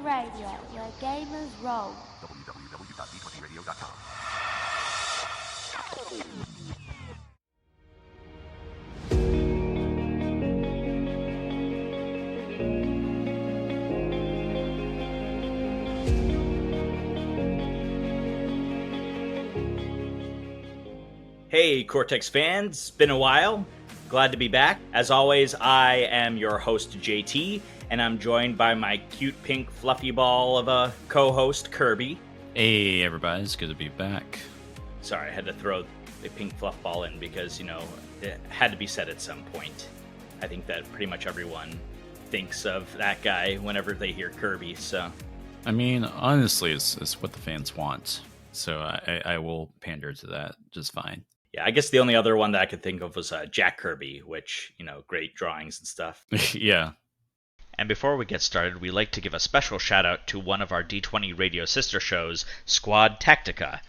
Radio, where gamers roll. www.d20radio.com. Hey, Cortex fans, been a while. Glad to be back. As always, I am your host, JT, and I'm joined by my cute pink fluffy ball of a co-host, Kirby. Hey, everybody, it's good to be back. Sorry, I had to throw the pink fluff ball in because, it had to be said at some point. I think that pretty much everyone thinks of that guy whenever they hear Kirby, so... I mean, honestly, it's what the fans want, so I will pander to that just fine. Yeah, I guess the only other one that I could think of was Jack Kirby, which, great drawings and stuff. Yeah. And before we get started, we'd like to give a special shout out to one of our D20 radio sister shows, Squad Tactica.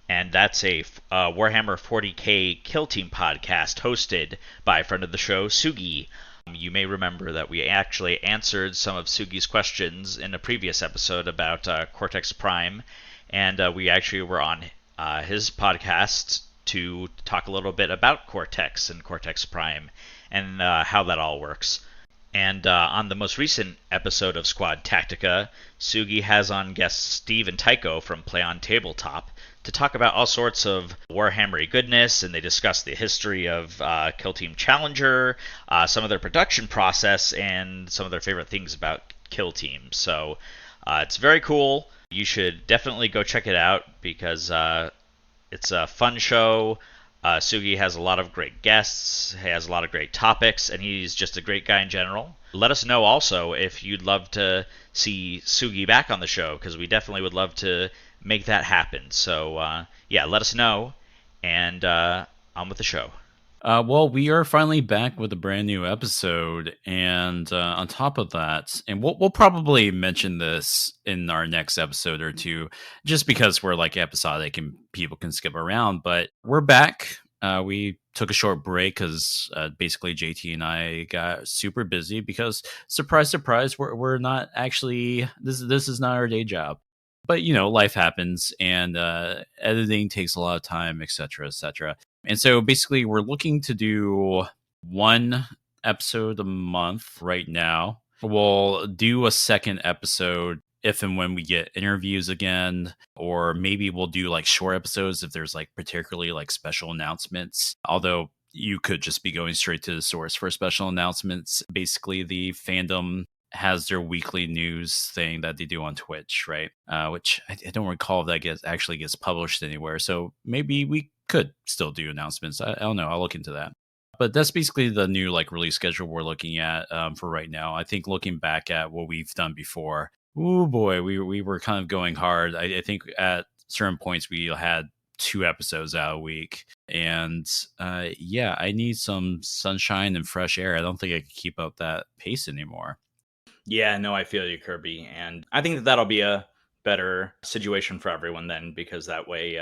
And that's a Warhammer 40k Kill Team podcast hosted by a friend of the show, Sugi. You may remember that we actually answered some of Sugi's questions in a previous episode about Cortex Prime. And we actually were on his podcast to talk a little bit about Cortex and Cortex Prime and how that all works. And on the most recent episode of Squad Tactica, Sugi has on guests Steve and Tycho from Play on Tabletop to talk about all sorts of Warhammer goodness, and they discuss the history of Kill Team Challenger, some of their production process, and some of their favorite things about Kill Team. So it's very cool. You should definitely go check it out because it's a fun show. Sugi has a lot of great guests, he has a lot of great topics, and he's just a great guy in general. Let us know also if you'd love to see Sugi back on the show, because we definitely would love to make that happen. So, let us know, and on with the show. Well, we are finally back with a brand new episode, and on top of that, and we'll probably mention this in our next episode or two, just because we're like episodic and people can skip around, but we're back. We took a short break because basically JT and I got super busy because, surprise, surprise, we're not actually, this is not our day job. But, life happens, and editing takes a lot of time, etc., etc. And so basically we're looking to do one episode a month right now. We'll do a second episode if and when we get interviews again, or maybe we'll do like short episodes if there's like particularly like special announcements. Although you could just be going straight to the source for special announcements. Basically, the fandom has their weekly news thing that they do on Twitch, right? Which I don't recall if that actually gets published anywhere. So maybe we could still do announcements. I don't know. I'll look into that. But that's basically the new like release schedule we're looking at for right now. I think looking back at what we've done before, oh boy, we were kind of going hard. I think at certain points we had 2 episodes out a week. And I need some sunshine and fresh air. I don't think I can keep up that pace anymore. Yeah, no, I feel you, Kirby. And I think that'll be a better situation for everyone then, because that way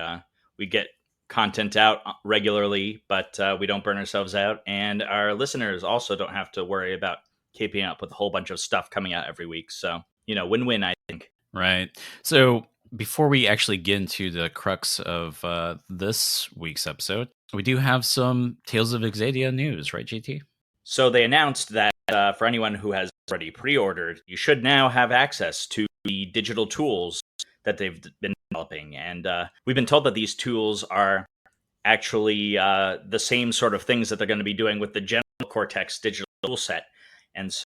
we get content out regularly, but we don't burn ourselves out. And our listeners also don't have to worry about keeping up with a whole bunch of stuff coming out every week. So, win-win, I think. Right. So before we actually get into the crux of this week's episode, we do have some Tales of Exadia news, right, JT? So they announced that for anyone who has already pre-ordered, you should now have access to the digital tools that they've been developing. And we've been told that these tools are actually the same sort of things that they're going to be doing with the general Cortex digital tool set. And so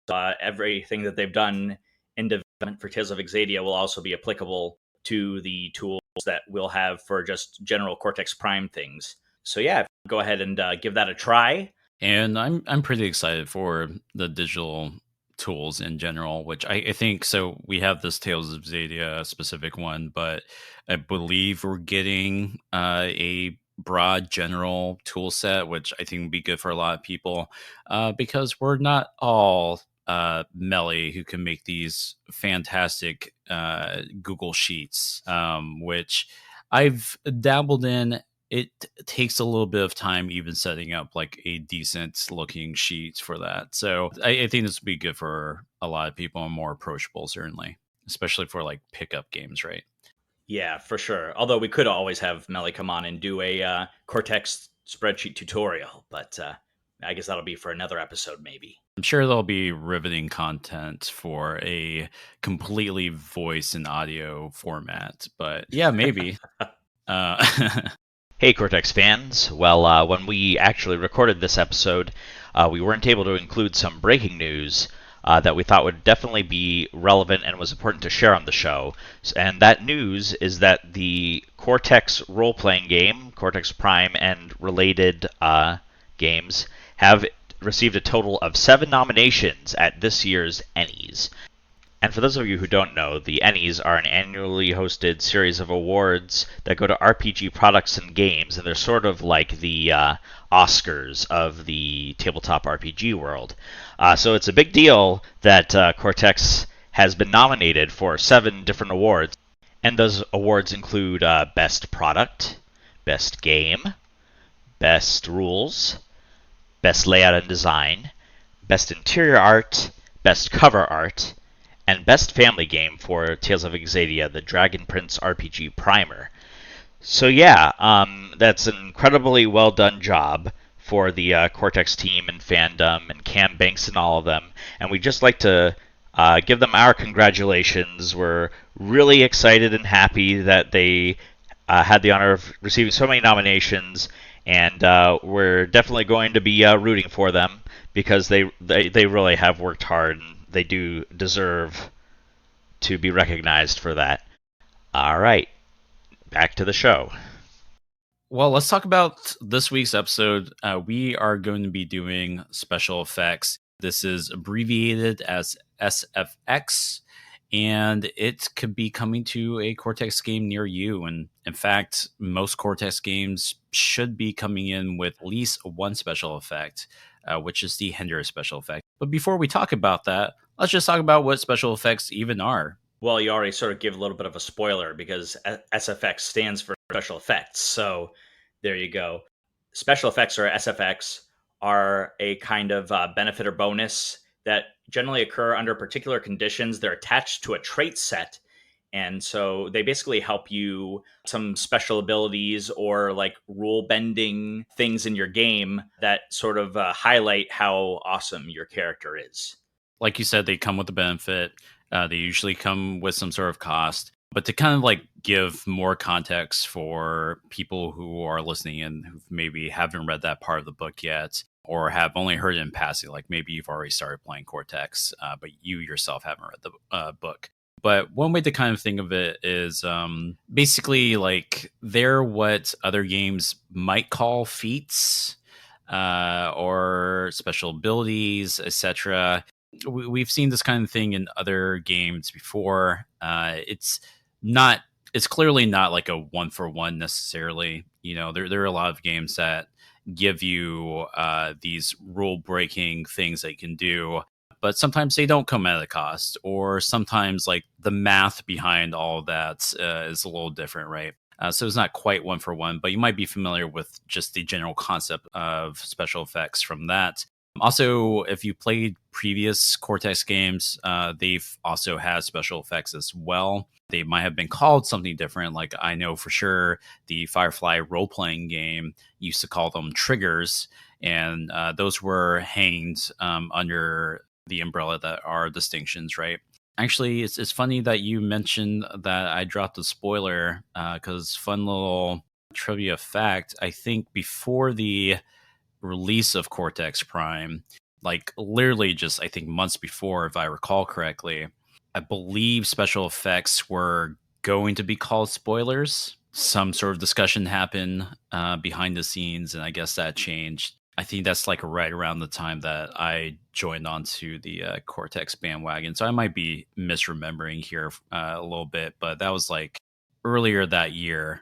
everything that they've done in development for Tales of Exadia will also be applicable to the tools that we'll have for just general Cortex Prime things. So go ahead and give that a try. And I'm pretty excited for the digital tools in general, which I think, so we have this Tales of Exadia specific one, but I believe we're getting a broad general tool set, which I think would be good for a lot of people because we're not all Melly who can make these fantastic Google Sheets, which I've dabbled in. It takes a little bit of time even setting up like a decent looking sheet for that. So I think this would be good for a lot of people and more approachable, certainly. especially for like pickup games, right? Yeah, for sure. Although we could always have Melly come on and do a Cortex spreadsheet tutorial, but I guess that'll be for another episode, maybe. I'm sure there'll be riveting content for a completely voice and audio format, but yeah, maybe. uh, Hey, Cortex fans. Well, when we actually recorded this episode, we weren't able to include some breaking news that we thought would definitely be relevant and was important to share on the show. And that news is that the Cortex role playing game, Cortex Prime, and related games have received a total of 7 nominations at this year's Ennies. And for those of you who don't know, the Ennies are an annually hosted series of awards that go to RPG products and games, and they're sort of like the Oscars of the tabletop RPG world. So it's a big deal that Cortex has been nominated for 7 different awards, and those awards include Best Product, Best Game, Best Rules, Best Layout and Design, Best Interior Art, Best Cover Art, and Best Family Game for Tales of Exadia, the Dragon Prince RPG Primer. So yeah, that's an incredibly well done job for the Cortex team and fandom and Cam Banks and all of them. And we'd just like to give them our congratulations. We're really excited and happy that they had the honor of receiving so many nominations, and we're definitely going to be rooting for them because they really have worked hard and they do deserve to be recognized for that. All right, back to the show. well, let's talk about this week's episode. We are going to be doing special effects. This is abbreviated as SFX, and it could be coming to a Cortex game near you. And in fact, most Cortex games should be coming in with at least one special effect, which is the Hinder special effect. But before we talk about that, let's just talk about what special effects even are. Well, you already sort of give a little bit of a spoiler because SFX stands for special effects. So there you go. Special effects, or SFX, are a kind of benefit or bonus that generally occur under particular conditions. They're attached to a trait set. And so they basically help you some special abilities or like rule bending things in your game that sort of highlight how awesome your character is. Like you said, they come with a benefit. They usually come with some sort of cost. But to kind of like give more context for people who are listening and who maybe haven't read that part of the book yet, or have only heard it in passing, like maybe you've already started playing Cortex, but you yourself haven't read the book. But one way to kind of think of it is basically like they're what other games might call feats or special abilities, etc. We've seen this kind of thing in other games before. It's clearly not like a one for one necessarily. You know, there are a lot of games that give you these rule breaking things that you can do, but sometimes they don't come at a cost, or sometimes like the math behind all of that is a little different, right? So it's not quite one for one, but you might be familiar with just the general concept of special effects from that. Also, if you played previous Cortex games, they've also had special effects as well. They might have been called something different. Like I know for sure the Firefly role-playing game used to call them triggers, and those were hanged under the umbrella that are distinctions, right? Actually, it's funny that you mentioned that I dropped a spoiler because fun little trivia fact, I think before the release of Cortex Prime, like literally just I think months before, if I recall correctly, I believe special effects were going to be called spoilers. Some sort of discussion happened behind the scenes, and I guess that changed. I think that's like right around the time that I joined onto the Cortex bandwagon. So I might be misremembering here a little bit, but that was like earlier that year.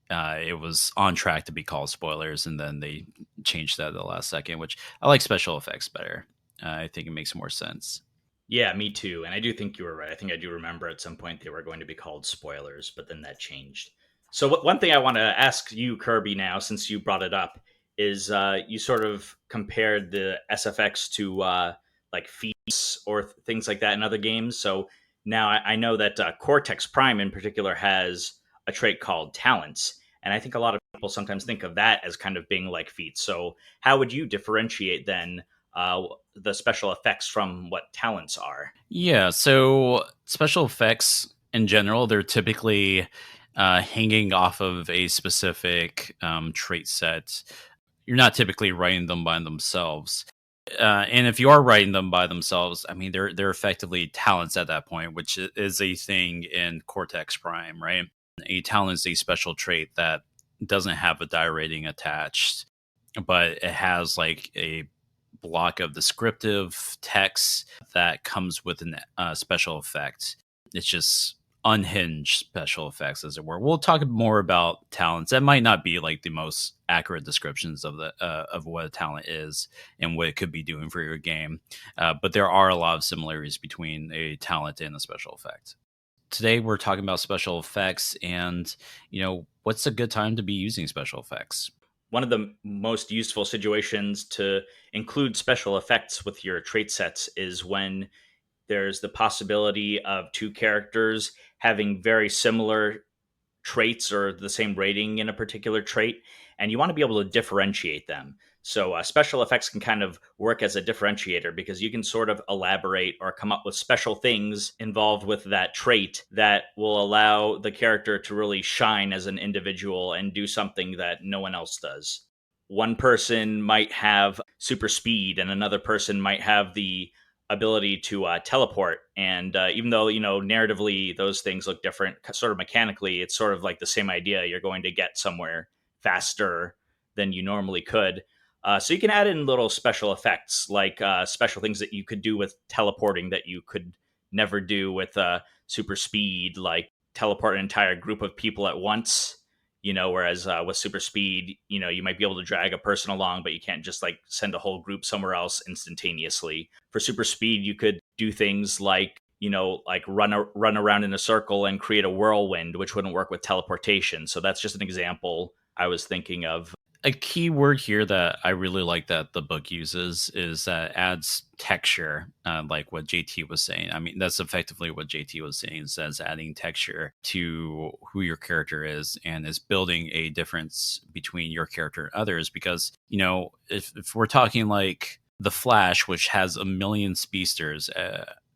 It was on track to be called spoilers, and then they changed that at the last second, which I like special effects better. I think it makes more sense. Yeah, me too. And I do think you were right. I think I do remember at some point they were going to be called spoilers, but then that changed. So one thing I want to ask you, Kirby, now, since you brought it up, is you sort of compared the SFX to like feats or things like that in other games. So Now, I know that Cortex Prime in particular has a trait called talents. And I think a lot of people sometimes think of that as kind of being like feats. So, how would you differentiate then the special effects from what talents are? Yeah, so special effects in general, they're typically hanging off of a specific trait set. You're not typically writing them by themselves. And if you are writing them by themselves, I mean, they're effectively talents at that point, which is a thing in Cortex Prime, right? A talent is a special trait that doesn't have a die rating attached, but it has like a block of descriptive text that comes with a special effect. It's just unhinged special effects, as it were. We'll talk more about talents. That might not be like the most accurate descriptions of the of what a talent is and what it could be doing for your game, but there are a lot of similarities between a talent and a special effect. Today we're talking about special effects, and what's a good time to be using special effects? One of the most useful situations to include special effects with your trait sets is when there's the possibility of two characters having very similar traits or the same rating in a particular trait, and you want to be able to differentiate them. So, special effects can kind of work as a differentiator because you can sort of elaborate or come up with special things involved with that trait that will allow the character to really shine as an individual and do something that no one else does. One person might have super speed, and another person might have the ability to teleport. And even though narratively those things look different, sort of mechanically, it's sort of like the same idea. You're going to get somewhere faster than you normally could. So you can add in little special effects, like special things that you could do with teleporting that you could never do with super speed, like teleport an entire group of people at once. Whereas with super speed, you might be able to drag a person along, but you can't just like send a whole group somewhere else instantaneously. For super speed, you could do things like like run around in a circle and create a whirlwind, which wouldn't work with teleportation. So that's just an example I was thinking of. A key word here that I really like that the book uses is that adds texture, like what JT was saying. I mean, that's effectively what JT was saying, says adding texture to who your character is and is building a difference between your character and others. Because, if we're talking like The Flash, which has a million speedsters,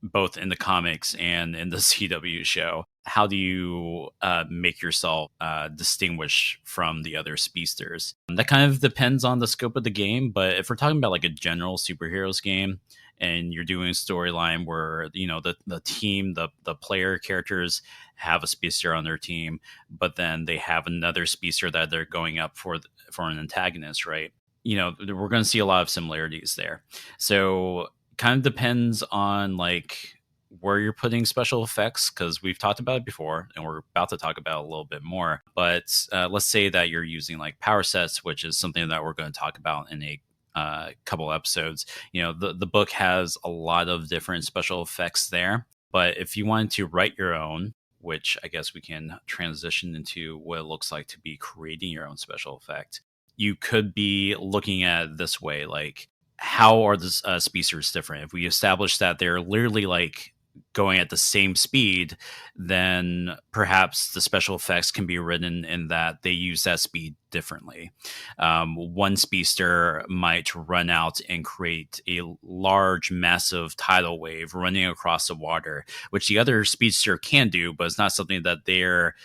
both in the comics and in the CW show, how do you make yourself distinguish from the other speedsters? That kind of depends on the scope of the game, but if we're talking about like a general superheroes game and you're doing a storyline where the team, the player characters have a speedster on their team, but then they have another speedster that they're going up for an antagonist, right? We're going to see a lot of similarities there. So kind of depends on like where you're putting special effects, because we've talked about it before and we're about to talk about it a little bit more. But let's say that you're using like power sets, which is something that we're going to talk about in a couple episodes. The book has a lot of different special effects there, but if you wanted to write your own, which I guess we can transition into what it looks like to be creating your own special effect, you could be looking at it this way, like, how are the speedsters different? If we establish that they're literally like going at the same speed, then perhaps the special effects can be written in that they use that speed differently. One speedster might run out and create a large, massive tidal wave running across the water, which the other speedster can do, but it's not something that they're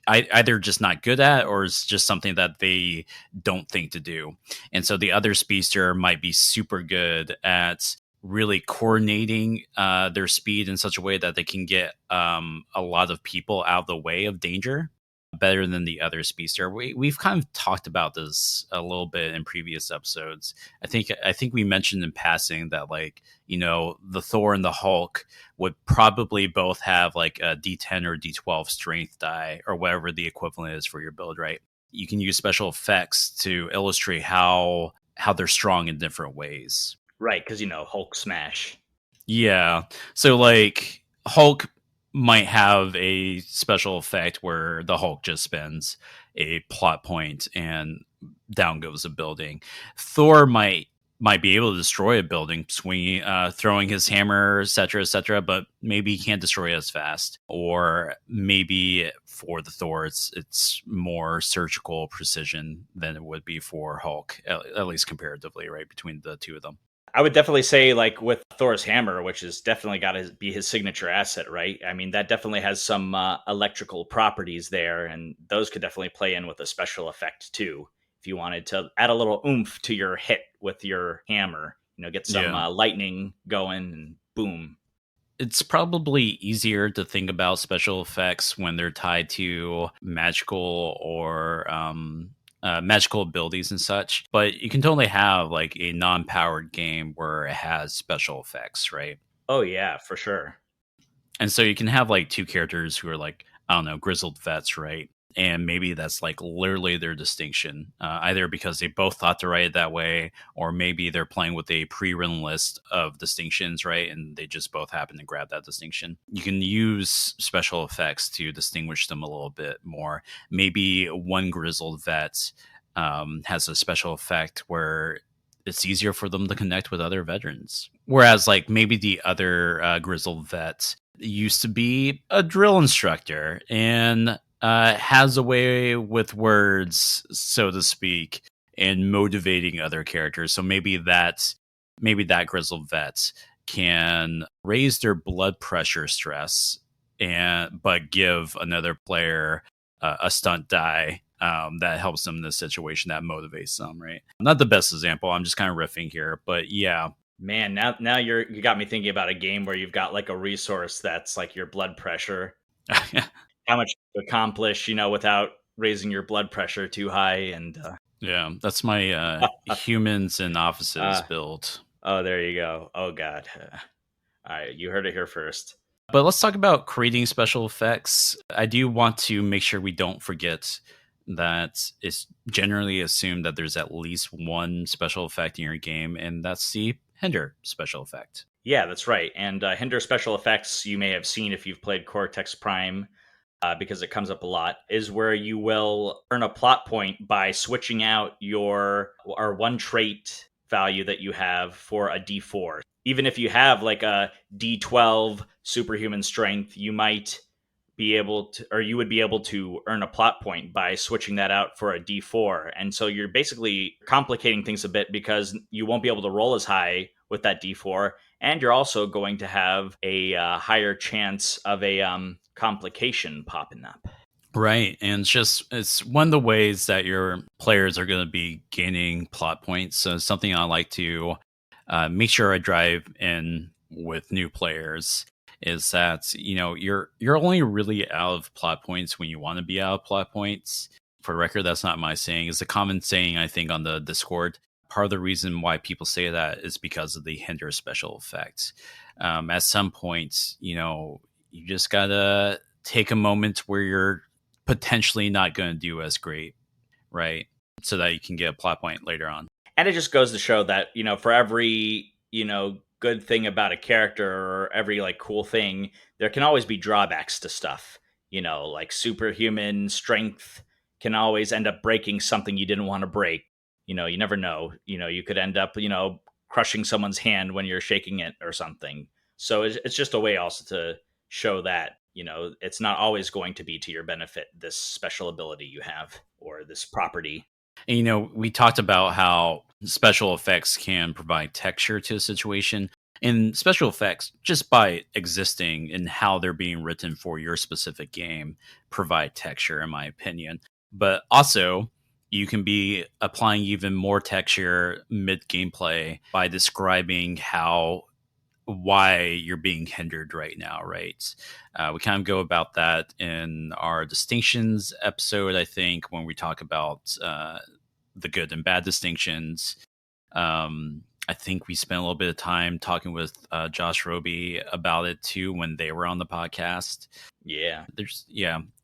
either just not good at, or it's just something that they don't think to do. And so the other speedster might be super good at really coordinating their speed in such a way that they can get a lot of people out of the way of danger better than the other speedster. We've kind of talked about this a little bit in previous episodes. I think we mentioned in passing that, like, the Thor and the Hulk would probably both have like a D10 or D12 strength die, or whatever the equivalent is for your build, right? You can use special effects to illustrate how they're strong in different ways. Right, because Hulk smash. Yeah. So like Hulk might have a special effect where the Hulk just spends a plot point and down goes a building. Thor might might be able to destroy a building, swinging, throwing his hammer, etc., but maybe he can't destroy it as fast. Or maybe for the Thor, it's more surgical precision than it would be for Hulk, at least comparatively, right, between the two of them. I would definitely say, like, with Thor's hammer, which is definitely got to be his signature asset, right? I mean, that definitely has some electrical properties there, and those could definitely play in with a special effect too. If you wanted to add a little oomph to your hit with your hammer, get some lightning going, and boom. It's probably easier to think about special effects when they're tied to magical or magical abilities and such, but you can totally have like a non-powered game where it has special effects, right? Oh yeah, for sure. And so you can have like two characters who are like, I don't know, grizzled vets, right? And maybe that's like literally their distinction, either because they both thought to write it that way, or maybe they're playing with a pre-written list of distinctions, right? And they just both happen to grab that distinction. You can use special effects to distinguish them a little bit more. Maybe one grizzled vet has a special effect where it's easier for them to connect with other veterans. Whereas like maybe the other grizzled vet used to be a drill instructor and has a way with words, so to speak, and motivating other characters. So maybe that grizzled vet can raise their blood pressure stress, but give another player a stunt die that helps them in this situation, that motivates them. Right? Not the best example. I'm just kind of riffing here, but yeah. Man, now you got me thinking about a game where you've got like a resource that's like your blood pressure. How much to accomplish, without raising your blood pressure too high. And yeah, that's my humans and offices build. Oh, there you go. Oh God. All right, you heard it here first. But let's talk about creating special effects. I do want to make sure we don't forget that it's generally assumed that there's at least one special effect in your game, and that's the hinder special effect. Yeah, that's right. And hinder special effects, you may have seen if you've played Cortex Prime, because it comes up a lot, is where you will earn a plot point by switching out your one trait value that you have for a D4. Even if you have like a D12 superhuman strength, you might be able to, or you would be able to earn a plot point by switching that out for a D4. And so you're basically complicating things a bit because you won't be able to roll as high with that D4. And you're also going to have a higher chance of a complication popping up. Right. And it's one of the ways that your players are going to be gaining plot points. So something I like to make sure I drive in with new players is that, you're only really out of plot points when you want to be out of plot points. For the record, that's not my saying. It's a common saying, I think, on the Discord. Part of the reason why people say that is because of the hinder special effects. At some point, you just gotta take a moment where you're potentially not going to do as great, right? So that you can get a plot point later on. And it just goes to show that, for every, good thing about a character or every like cool thing, there can always be drawbacks to stuff. Like superhuman strength can always end up breaking something you didn't want to break. You never know. You could end up, crushing someone's hand when you're shaking it or something. So it's just a way also to show that, it's not always going to be to your benefit, this special ability you have or this property. And, we talked about how special effects can provide texture to a situation. And special effects, just by existing and how they're being written for your specific game, provide texture, in my opinion. But also, you can be applying even more texture mid-gameplay by describing why you're being hindered right now, right? We kind of go about that in our distinctions episode, I think, when we talk about the good and bad distinctions. I think we spent a little bit of time talking with Josh Roby about it too when they were on the podcast. Yeah.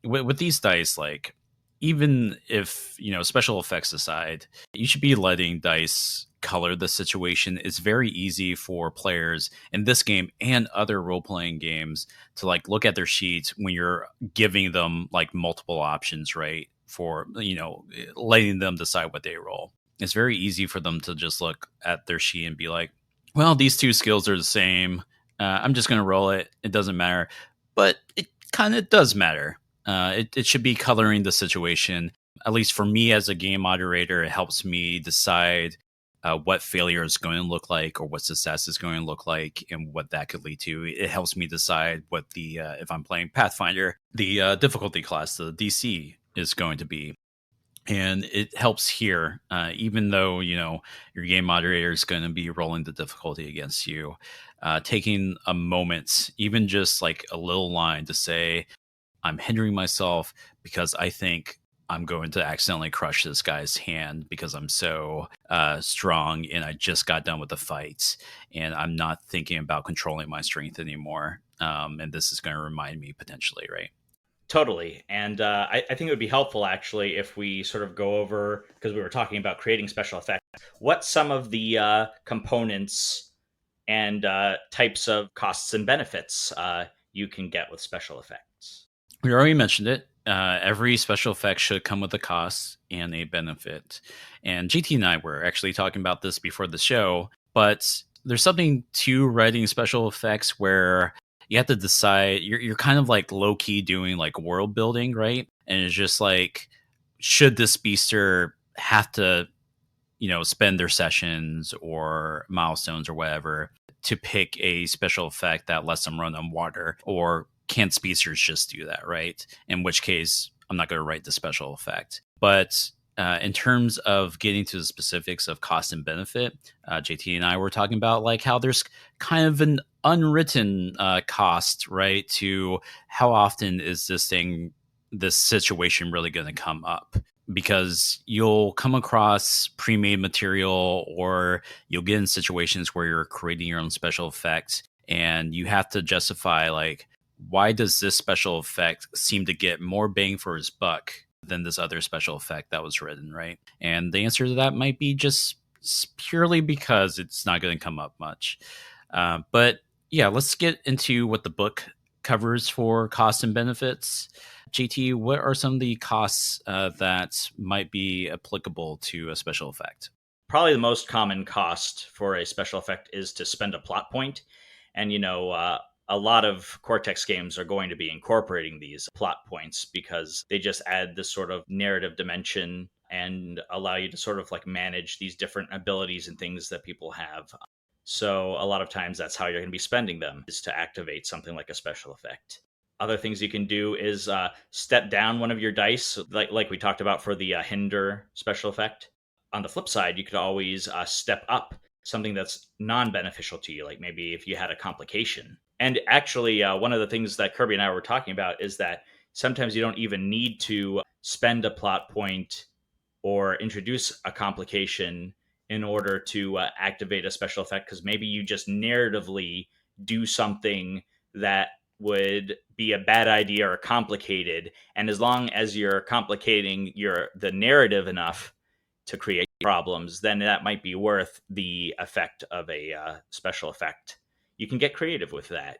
With these dice, like, even if, special effects aside, you should be letting dice color the situation. It's very easy for players in this game and other role-playing games to like look at their sheets when you're giving them like multiple options, right? For, letting them decide what they roll. it's very easy for them to just look at their sheet and be like, well, these two skills are the same. I'm just going to roll it. It doesn't matter. But it kind of does matter. It should be coloring the situation. At least for me as a game moderator, it helps me decide what failure is going to look like or what success is going to look like and what that could lead to. It helps me decide what the, if I'm playing Pathfinder, the difficulty class, the DC is going to be. And it helps here, even though, your game moderator is going to be rolling the difficulty against you. Taking a moment, even just like a little line to say, I'm hindering myself because I think I'm going to accidentally crush this guy's hand because I'm so strong and I just got done with the fight and I'm not thinking about controlling my strength anymore. And this is going to remind me potentially, right? Totally. And I think it would be helpful, actually, if we sort of go over, because we were talking about creating special effects, what some of the components and types of costs and benefits you can get with special effects. We already mentioned it. Every special effect should come with a cost and a benefit. And GT and I were actually talking about this before the show, but there's something to writing special effects where you have to decide, you're kind of like low key doing like world building, right? And it's just like, should this beaster have to, spend their sessions or milestones or whatever to pick a special effect that lets them run on water, or can speedsters just do that, right? In which case, I'm not going to write the special effect. But in terms of getting to the specifics of cost and benefit, JT and I were talking about like how there's kind of an unwritten cost, right? To how often is this situation really going to come up? Because you'll come across pre-made material or you'll get in situations where you're creating your own special effects and you have to justify like, why does this special effect seem to get more bang for his buck than this other special effect that was written, right? And the answer to that might be just purely because it's not going to come up much. But yeah, let's get into what the book covers for costs and benefits. JT, what are some of the costs that might be applicable to a special effect? Probably the most common cost for a special effect is to spend a plot point. And, a lot of Cortex games are going to be incorporating these plot points because they just add this sort of narrative dimension and allow you to sort of like manage these different abilities and things that people have. So a lot of times that's how you're going to be spending them, is to activate something like a special effect. Other things you can do is step down one of your dice, like we talked about for the hinder special effect. On the flip side, you could always step up something that's non-beneficial to you, like maybe if you had a complication. And actually, one of the things that Kirby and I were talking about is that sometimes you don't even need to spend a plot point or introduce a complication in order to activate a special effect, because maybe you just narratively do something that would be a bad idea or complicated. And as long as you're complicating the narrative enough to create problems, then that might be worth the effect of a special effect. You can get creative with that,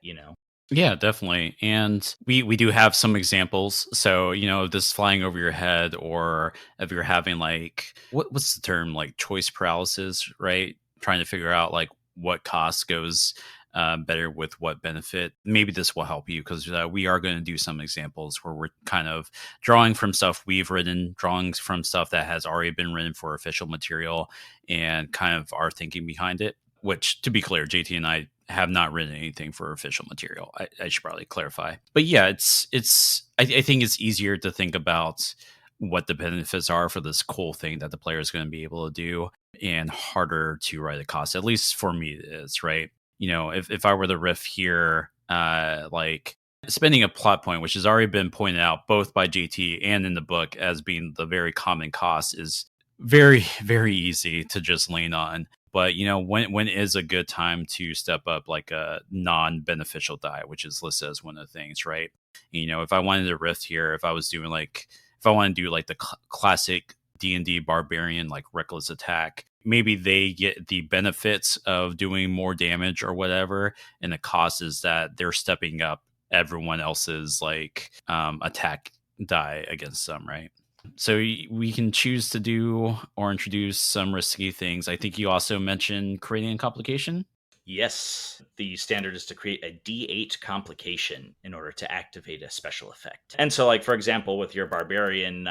Yeah, definitely. And we do have some examples. So, this flying over your head, or if you're having like, what's the term, like choice paralysis, right? Trying to figure out like what cost goes better with what benefit. Maybe this will help you because we are going to do some examples where we're kind of drawing from stuff we've written, drawing from stuff that has already been written for official material, and kind of our thinking behind it. Which, to be clear, JT and I have not written anything for official material. I should probably clarify. But yeah, I think it's easier to think about what the benefits are for this cool thing that the player is going to be able to do, and harder to write a cost. At least for me, it is, right? If I were to riff here, like spending a plot point, which has already been pointed out both by JT and in the book as being the very common cost, is very, very easy to just lean on. But when is a good time to step up like a non-beneficial die, which is listed as one of the things, right? If I wanted to riff here, if I want to do like the classic D&D barbarian, like reckless attack, maybe they get the benefits of doing more damage or whatever, and the cost is that they're stepping up everyone else's like attack die against them, right? So we can choose to do or introduce some risky things. I think you also mentioned creating a complication. Yes, the standard is to create a D8 complication in order to activate a special effect. And so, like, for example, with your barbarian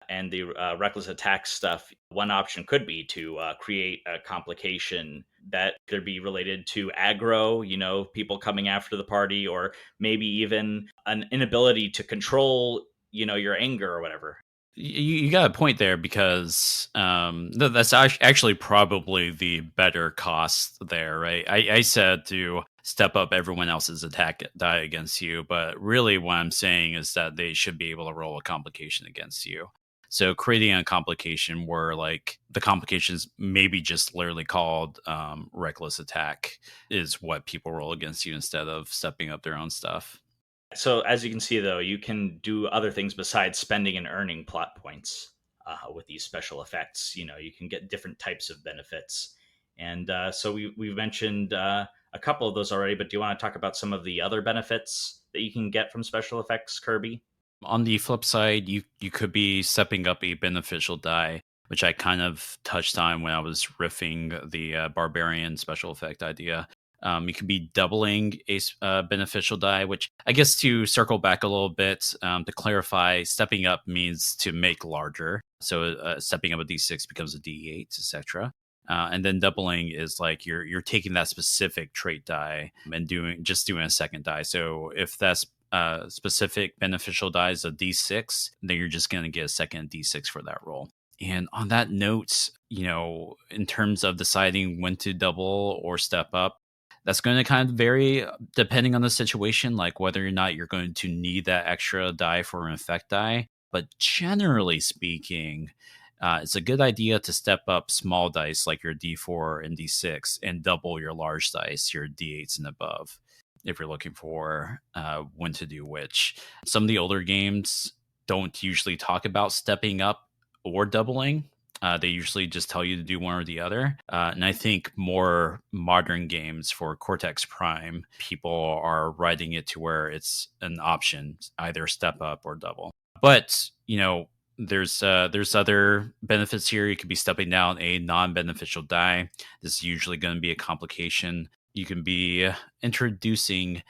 and the reckless attack stuff, one option could be to create a complication that could be related to aggro, people coming after the party, or maybe even an inability to control, your anger or whatever. You got a point there because that's actually probably the better cost there, right? I said to step up everyone else's attack die against you, but really what I'm saying is that they should be able to roll a complication against you. So creating a complication where like the complications maybe just literally called reckless attack is what people roll against you instead of stepping up their own stuff. So, as you can see, though, you can do other things besides spending and earning plot points with these special effects. You can get different types of benefits. And so we've mentioned a couple of those already, but do you want to talk about some of the other benefits that you can get from special effects, Kirby? On the flip side, you could be stepping up a beneficial die, which I kind of touched on when I was riffing the barbarian special effect idea. You could be doubling a beneficial die, which I guess to circle back a little bit to clarify, stepping up means to make larger. So stepping up a d6 becomes a d8, etc. And then doubling is like you're taking that specific trait die and doing a second die. So if that's specific beneficial die is a d6, then you're just going to get a second d6 for that roll. And on that note, in terms of deciding when to double or step up, that's going to kind of vary depending on the situation, like whether or not you're going to need that extra die for an effect die. But generally speaking, it's a good idea to step up small dice like your d4 and d6 and double your large dice, your d8s and above, if you're looking for when to do which. Some of the older games don't usually talk about stepping up or doubling. They usually just tell you to do one or the other. And I think more modern games for Cortex Prime, people are writing it to where it's an option, either step up or double. But, there's other benefits here. You could be stepping down a non-beneficial die. This is usually going to be a complication. You can be introducing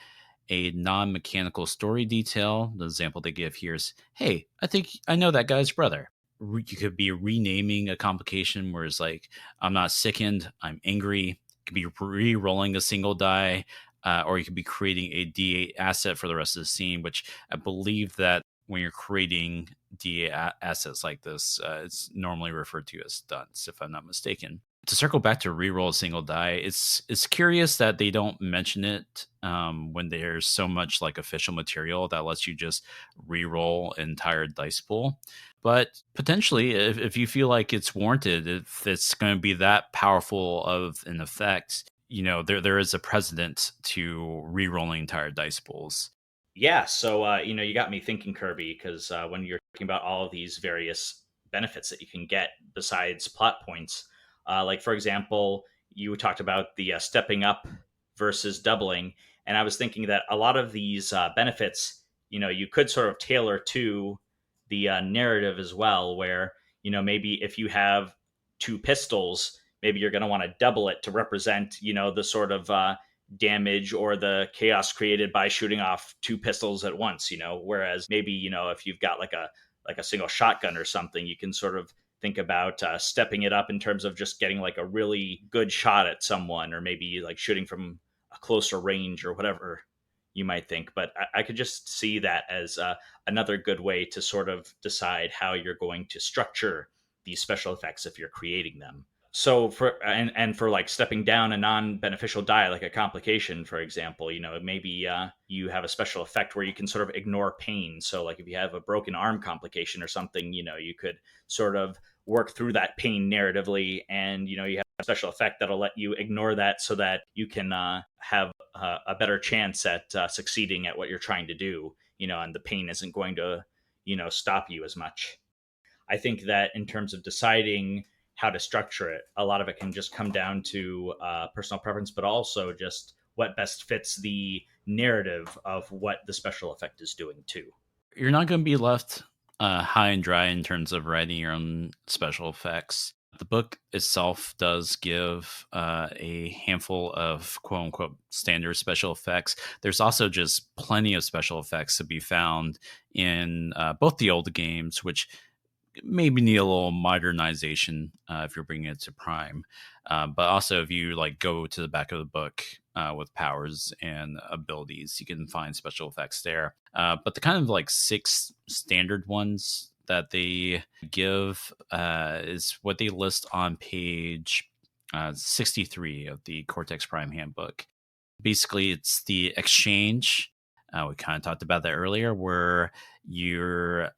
a non-mechanical story detail. The example they give here is, hey, I think I know that guy's brother. You could be renaming a complication where it's like, I'm not sickened, I'm angry. You could be re-rolling a single die, or you could be creating a D8 asset for the rest of the scene, which I believe that when you're creating D8 assets like this, it's normally referred to as stunts, if I'm not mistaken. To circle back to reroll a single die, it's curious that they don't mention it when there's so much like official material that lets you just reroll an entire dice pool. But potentially, if you feel like it's warranted, if it's going to be that powerful of an effect, there is a precedent to re-rolling entire dice pools. Yeah, so you got me thinking, Kirby, because when you're talking about all of these various benefits that you can get besides plot points, like for example, you talked about the stepping up versus doubling, and I was thinking that a lot of these benefits, you could sort of tailor to the narrative as well, where maybe if you have two pistols, maybe you're going to want to double it to represent the sort of damage or the chaos created by shooting off two pistols at once, whereas maybe if you've got like a single shotgun or something, you can sort of think about stepping it up in terms of just getting like a really good shot at someone, or maybe like shooting from a closer range or whatever you might think. But I could just see that as another good way to sort of decide how you're going to structure these special effects if you're creating them. So for like stepping down a non-beneficial die, like a complication, for example, maybe you have a special effect where you can sort of ignore pain. So like if you have a broken arm complication or something, you could sort of work through that pain narratively, and you have a special effect that'll let you ignore that so that you can have a better chance at succeeding at what you're trying to do, and the pain isn't going to stop you as much. I think that in terms of deciding how to structure it, a lot of it can just come down to personal preference, but also just what best fits the narrative of what the special effect is doing too. You're not going to be left high and dry in terms of writing your own special effects. The book itself does give a handful of quote unquote standard special effects. There's also just plenty of special effects to be found in both the old games, which maybe need a little modernization if you're bringing it to Prime. But also, if you like go to the back of the book with powers and abilities, you can find special effects there. But the kind of like 6 standard ones that they give is what they list on page 63 of the Cortex Prime Handbook. Basically, it's the exchange. We kind of talked about that earlier, where you're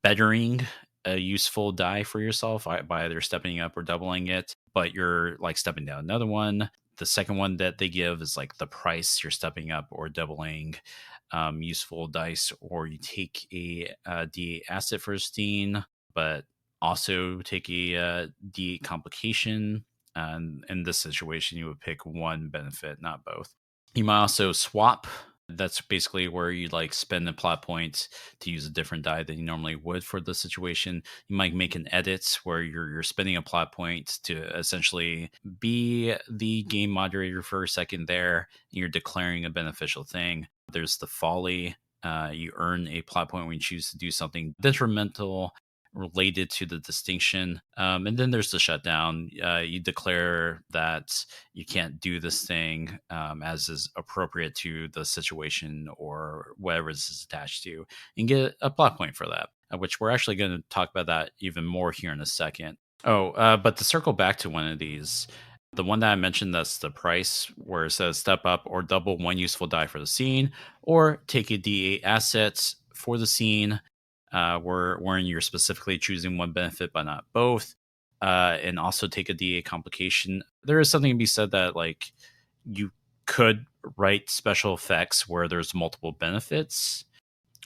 bettering a useful die for yourself by either stepping up or doubling it, but you're like stepping down another one. The second one that they give is like the price you're stepping up or doubling useful dice, or you take a D8 asset for a Steen, but also take a D8 complication. In this situation, you would pick one benefit, not both. You might also swap. That's basically where you like spend a plot point to use a different die than you normally would for the situation. You might make an edit where you're spending a plot point to essentially be the game moderator for a second there. And you're declaring a beneficial thing. There's the folly. You earn a plot point when you choose to do something detrimental related to the distinction. And then there's the shutdown. You declare that you can't do this thing as is appropriate to the situation or whatever this is attached to, and get a plot point for that, which we're actually going to talk about that even more here in a second. But to circle back to one of these, the one that I mentioned, that's the price, where it says step up or double one useful die for the scene, or take a D8 asset for the scene, wherein you're specifically choosing one benefit but not both, and also take a D8 complication. There is something to be said that like you could write special effects where there's multiple benefits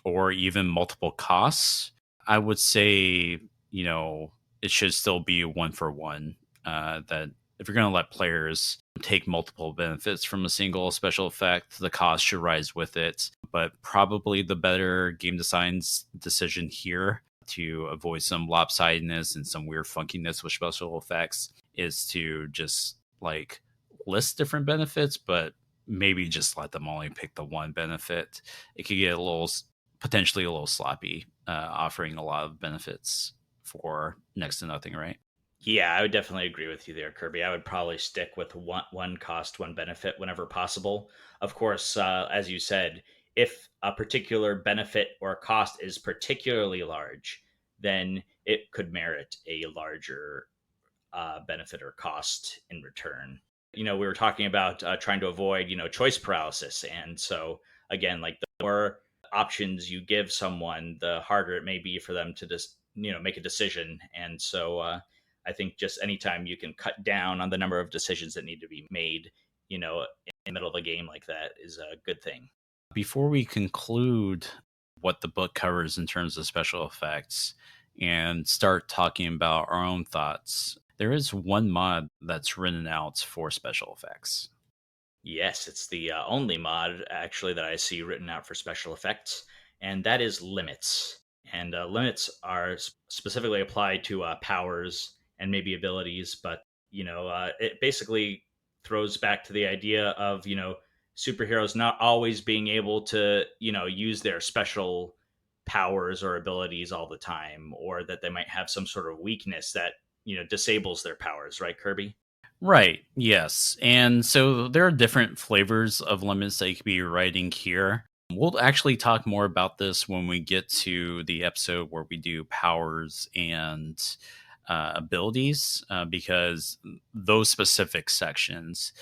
or even multiple costs. I would say, it should still be one for one. That if you're going to let players take multiple benefits from a single special effect, the cost should rise with it. But probably the better game design's decision here, to avoid some lopsidedness and some weird funkiness with special effects, is to just like list different benefits, but maybe just let them only pick the one benefit. It could get potentially a little sloppy, offering a lot of benefits for next to nothing, right? Yeah, I would definitely agree with you there, Kirby. I would probably stick with one cost, one benefit whenever possible. Of course, as you said, if a particular benefit or cost is particularly large, then it could merit a larger benefit or cost in return. We were talking about trying to avoid, choice paralysis. And so, again, like the more options you give someone, the harder it may be for them to just, make a decision. And so, I think just anytime you can cut down on the number of decisions that need to be made, in the middle of a game like that is a good thing. Before we conclude what the book covers in terms of special effects and start talking about our own thoughts, there is one mod that's written out for special effects. Yes, it's the only mod actually that I see written out for special effects, and that is limits. And limits are specifically applied to powers and maybe abilities, but it basically throws back to the idea of superheroes not always being able to use their special powers or abilities all the time, or that they might have some sort of weakness that disables their powers, right, Kirby? Right, yes. And so there are different flavors of limits that you could be writing here. We'll actually talk more about this when we get to the episode where we do powers and abilities, because those specific sections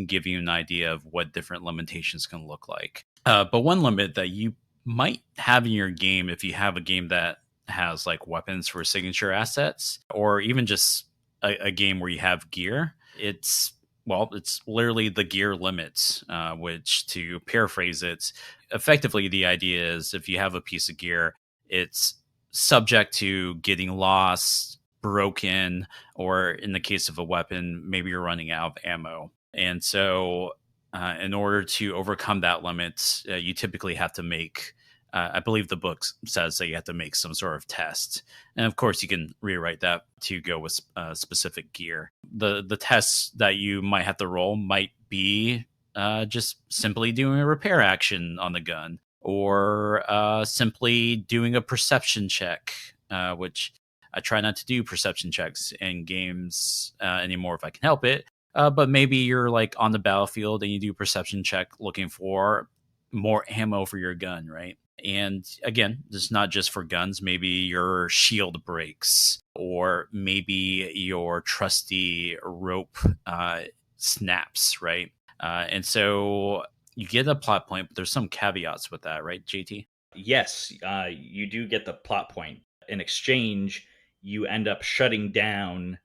give you an idea of what different limitations can look like. But one limit that you might have in your game, if you have a game that has like weapons for signature assets, or even just a game where you have gear, it's literally the gear limits, which, to paraphrase it, effectively the idea is if you have a piece of gear, it's subject to getting lost, broken, or in the case of a weapon, maybe you're running out of ammo. And so in order to overcome that limit, you typically have to make I believe the book says that you have to make some sort of test, and of course you can rewrite that to go with specific gear. The tests that you might have to roll might be just simply doing a repair action on the gun, or simply doing a perception check, which I try not to do perception checks in games anymore if I can help it. But maybe you're like on the battlefield and you do perception check looking for more ammo for your gun, right? And again, this is not just for guns. Maybe your shield breaks, or maybe your trusty rope snaps, right? And so you get a plot point, but there's some caveats with that, right, JT? Yes, you do get the plot point. In exchange, you end up shutting down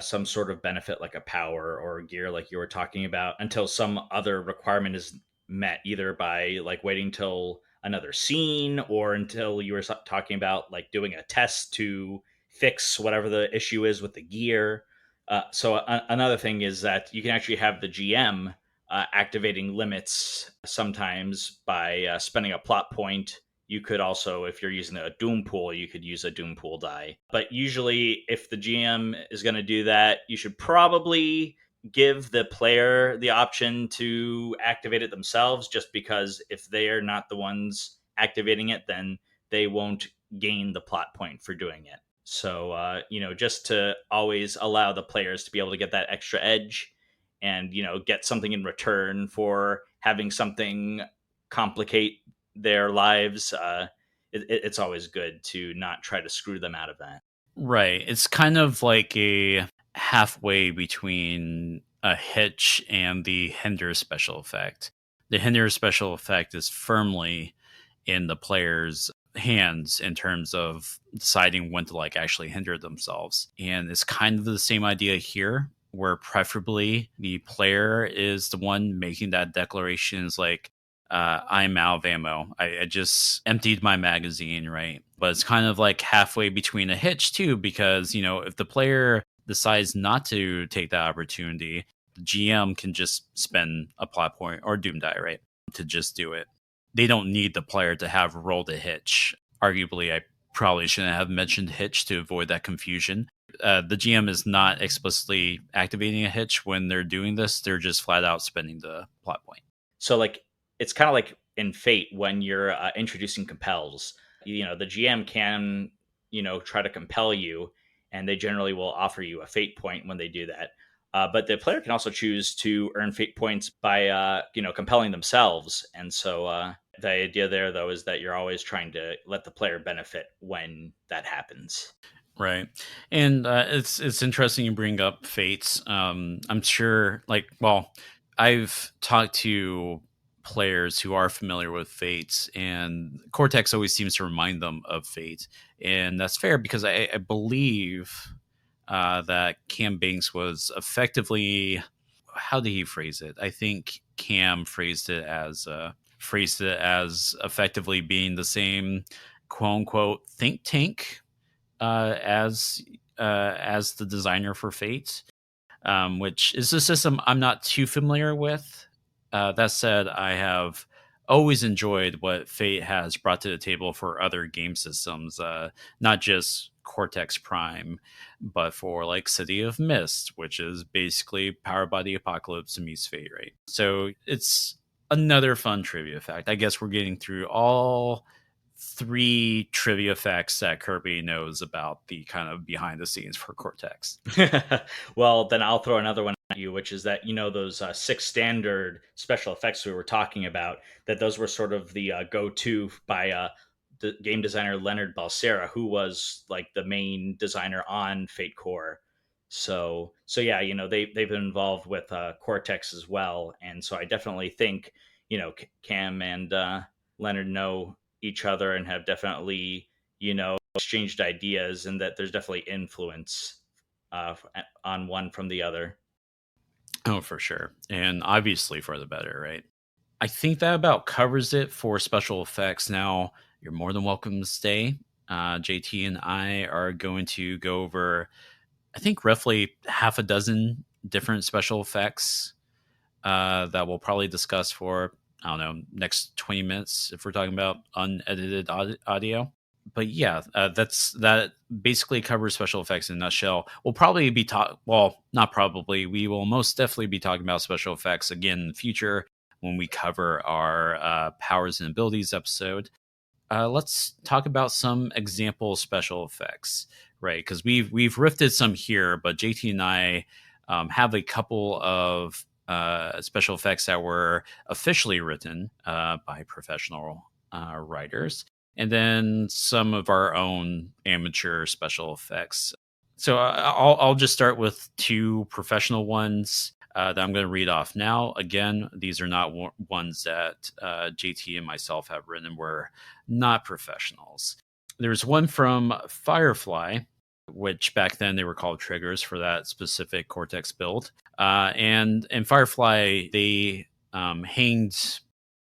some sort of benefit like a power or a gear, like you were talking about, until some other requirement is met, either by like waiting till another scene or until you were talking about like doing a test to fix whatever the issue is with the gear. Another thing is that you can actually have the GM activating limits sometimes by spending a plot point. You could also, if you're using a Doom pool, you could use a Doom pool die. But usually, if the GM is going to do that, you should probably give the player the option to activate it themselves, just because if they are not the ones activating it, then they won't gain the plot point for doing it. So, just to always allow the players to be able to get that extra edge and, get something in return for having something complicate their lives. It's always good to not try to screw them out of that. Right. It's kind of like a halfway between a hitch and the hinder special effect. The hinder special effect is firmly in the player's hands in terms of deciding when to like actually hinder themselves. And it's kind of the same idea here, where preferably the player is the one making that declaration, is like, I'm out of ammo. I just emptied my magazine, right? But it's kind of like halfway between a hitch too, because, if the player decides not to take that opportunity, the GM can just spend a plot point or doom die, right, to just do it. They don't need the player to have rolled a hitch. Arguably, I probably shouldn't have mentioned hitch to avoid that confusion. The GM is not explicitly activating a hitch when they're doing this. They're just flat out spending the plot point. So, like, it's kind of like in Fate when you're introducing compels. The GM can, try to compel you, and they generally will offer you a fate point when they do that. But the player can also choose to earn fate points by, compelling themselves. And so the idea there, though, is that you're always trying to let the player benefit when that happens. Right. And it's interesting you bring up fates. I'm sure, I've talked to players who are familiar with fates, and Cortex always seems to remind them of fate. And that's fair, because I believe that Cam Banks was effectively, how did he phrase it? I think Cam phrased it as effectively being the same quote unquote think tank as the designer for Fate, which is a system I'm not too familiar with. That said, I have always enjoyed what Fate has brought to the table for other game systems, not just Cortex Prime, but for like City of Mist, which is basically powered by the Apocalypse meets Fate, right? So it's another fun trivia fact. I guess we're getting through all 3 trivia facts that Kirby knows about the kind of behind the scenes for Cortex. Well, then I'll throw another one at you, which is that, those 6 standard special effects we were talking about, that those were sort of the go-to by the game designer Leonard Balsera, who was like the main designer on Fate Core. So yeah, they've been involved with Cortex as well. And so I definitely think, Cam and Leonard know each other and have definitely, exchanged ideas, and that there's definitely influence on one from the other. Oh, for sure. And obviously for the better, right? I think that about covers it for special effects. Now, you're more than welcome to stay. JT and I are going to go over, I think, roughly half a dozen different special effects that we'll probably discuss for I don't know, next 20 minutes if we're talking about unedited audio. But yeah, that basically covers special effects in a nutshell. We'll probably be not probably, we will most definitely be talking about special effects again in the future when we cover our powers and abilities episode. Let's talk about some example special effects, right? Because we've riffed some here, but JT and I have a couple of special effects that were officially written by professional writers, and then some of our own amateur special effects. So I'll just start with two professional ones that I'm going to read off now. Again, these are not ones that JT and myself have written. We're not professionals. There's one from Firefly, which back then they were called triggers for that specific Cortex build. And in Firefly, they hanged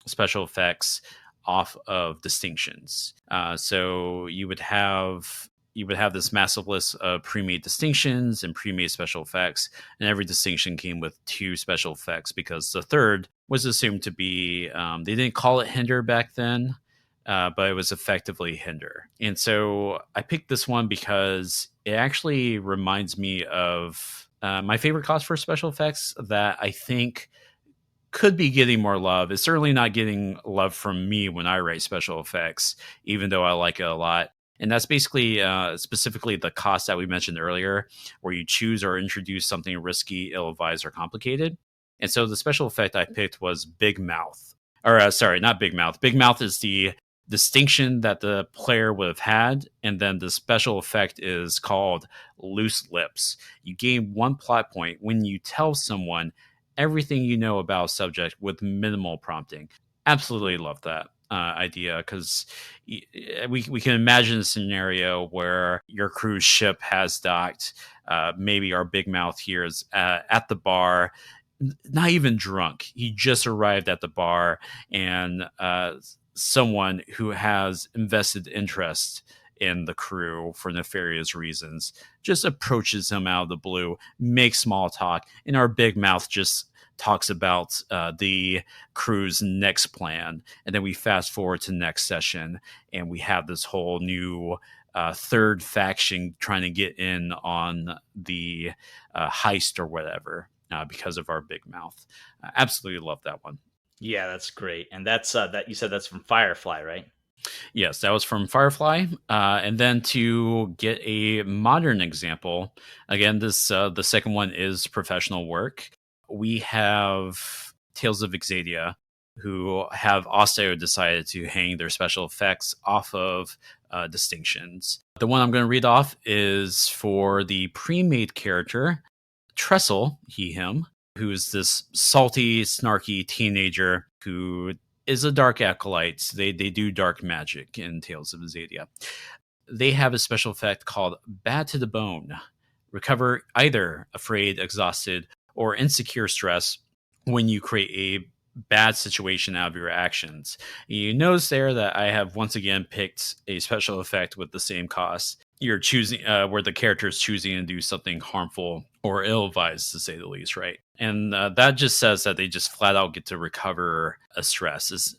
special effects off of distinctions. So you would have this massive list of pre-made distinctions and pre-made special effects, and every distinction came with two special effects because the third was assumed to be they didn't call it hinder back then, but it was effectively hinder. And so I picked this one because it actually reminds me of my favorite class for special effects that I think could be getting more love. It's certainly not getting love from me when I write special effects, even though I like it a lot. And that's basically specifically the cost that we mentioned earlier, where you choose or introduce something risky, ill-advised, or complicated. And so the special effect I picked was Big Mouth. Or sorry, not Big Mouth. Big Mouth is the distinction that the player would have had, and then the special effect is called Loose Lips. You gain one plot point when you tell someone everything you know about a subject with minimal prompting. Absolutely love that idea, because we can imagine a scenario where your cruise ship has docked. Maybe our Big Mouth here is at the bar, not even drunk. He just arrived at the bar, and someone who has invested interest in the crew for nefarious reasons just approaches him out of the blue, makes small talk, and our Big Mouth just talks about the crew's next plan. And then we fast forward to next session, and we have this whole new third faction trying to get in on the heist or whatever because of our Big Mouth. Absolutely love that one. Yeah, that's great. And that's that you said that's from Firefly, right? Yes, that was from Firefly. And then to get a modern example, again, this the second one is professional work. We have Tales of Exadia, who have also decided to hang their special effects off of distinctions. The one I'm going to read off is for the pre-made character, Trestle, he, him, who's this salty, snarky teenager who is a dark acolyte. They do dark magic in Tales of Exadia. They have a special effect called Bad to the Bone. Recover either afraid, exhausted, or insecure stress when you create a bad situation out of your actions. You notice there that I have once again picked a special effect with the same cost. You're choosing where the character is choosing to do something harmful or ill-advised, to say the least, right? And that just says that they just flat out get to recover a stress,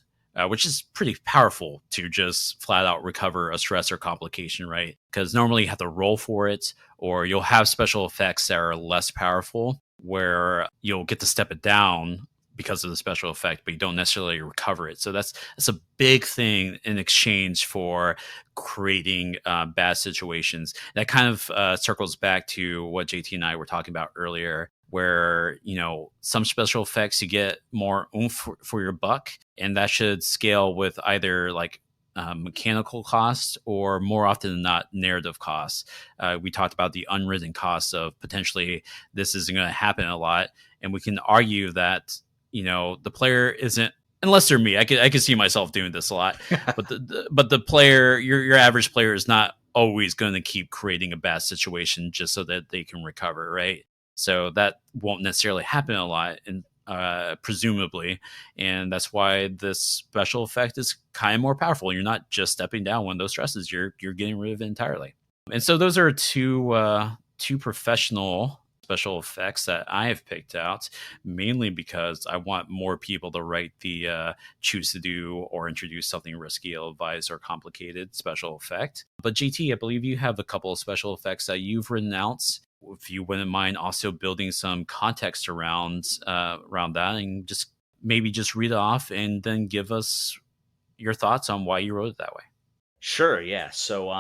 which is pretty powerful to just flat out recover a stress or complication, right? Because normally you have to roll for it, or you'll have special effects that are less powerful, where you'll get to step it down because of the special effect, but you don't necessarily recover it. So that's a big thing in exchange for creating bad situations. That kind of circles back to what JT and I were talking about earlier, where, you know, some special effects you get more oomph for your buck, and that should scale with either like mechanical cost or, more often than not, narrative costs. We talked about the unwritten costs of potentially this isn't going to happen a lot, and we can argue that, you know, the player isn't, unless they're me, I could see myself doing this a lot, but the player, your average player, is not always going to keep creating a bad situation just so that they can recover, right? So that won't necessarily happen a lot, and presumably, and that's why this special effect is kind of more powerful. You're not just stepping down one of those stresses; you're getting rid of it entirely. And so those are two professional special effects that I have picked out, mainly because I want more people to write the choose to do or introduce something risky, ill-advised, or complicated special effect. But GT, I believe you have a couple of special effects that you've written out. If you wouldn't mind also building some context around that, and just read it off and then give us your thoughts on why you wrote it that way. Sure, yeah. So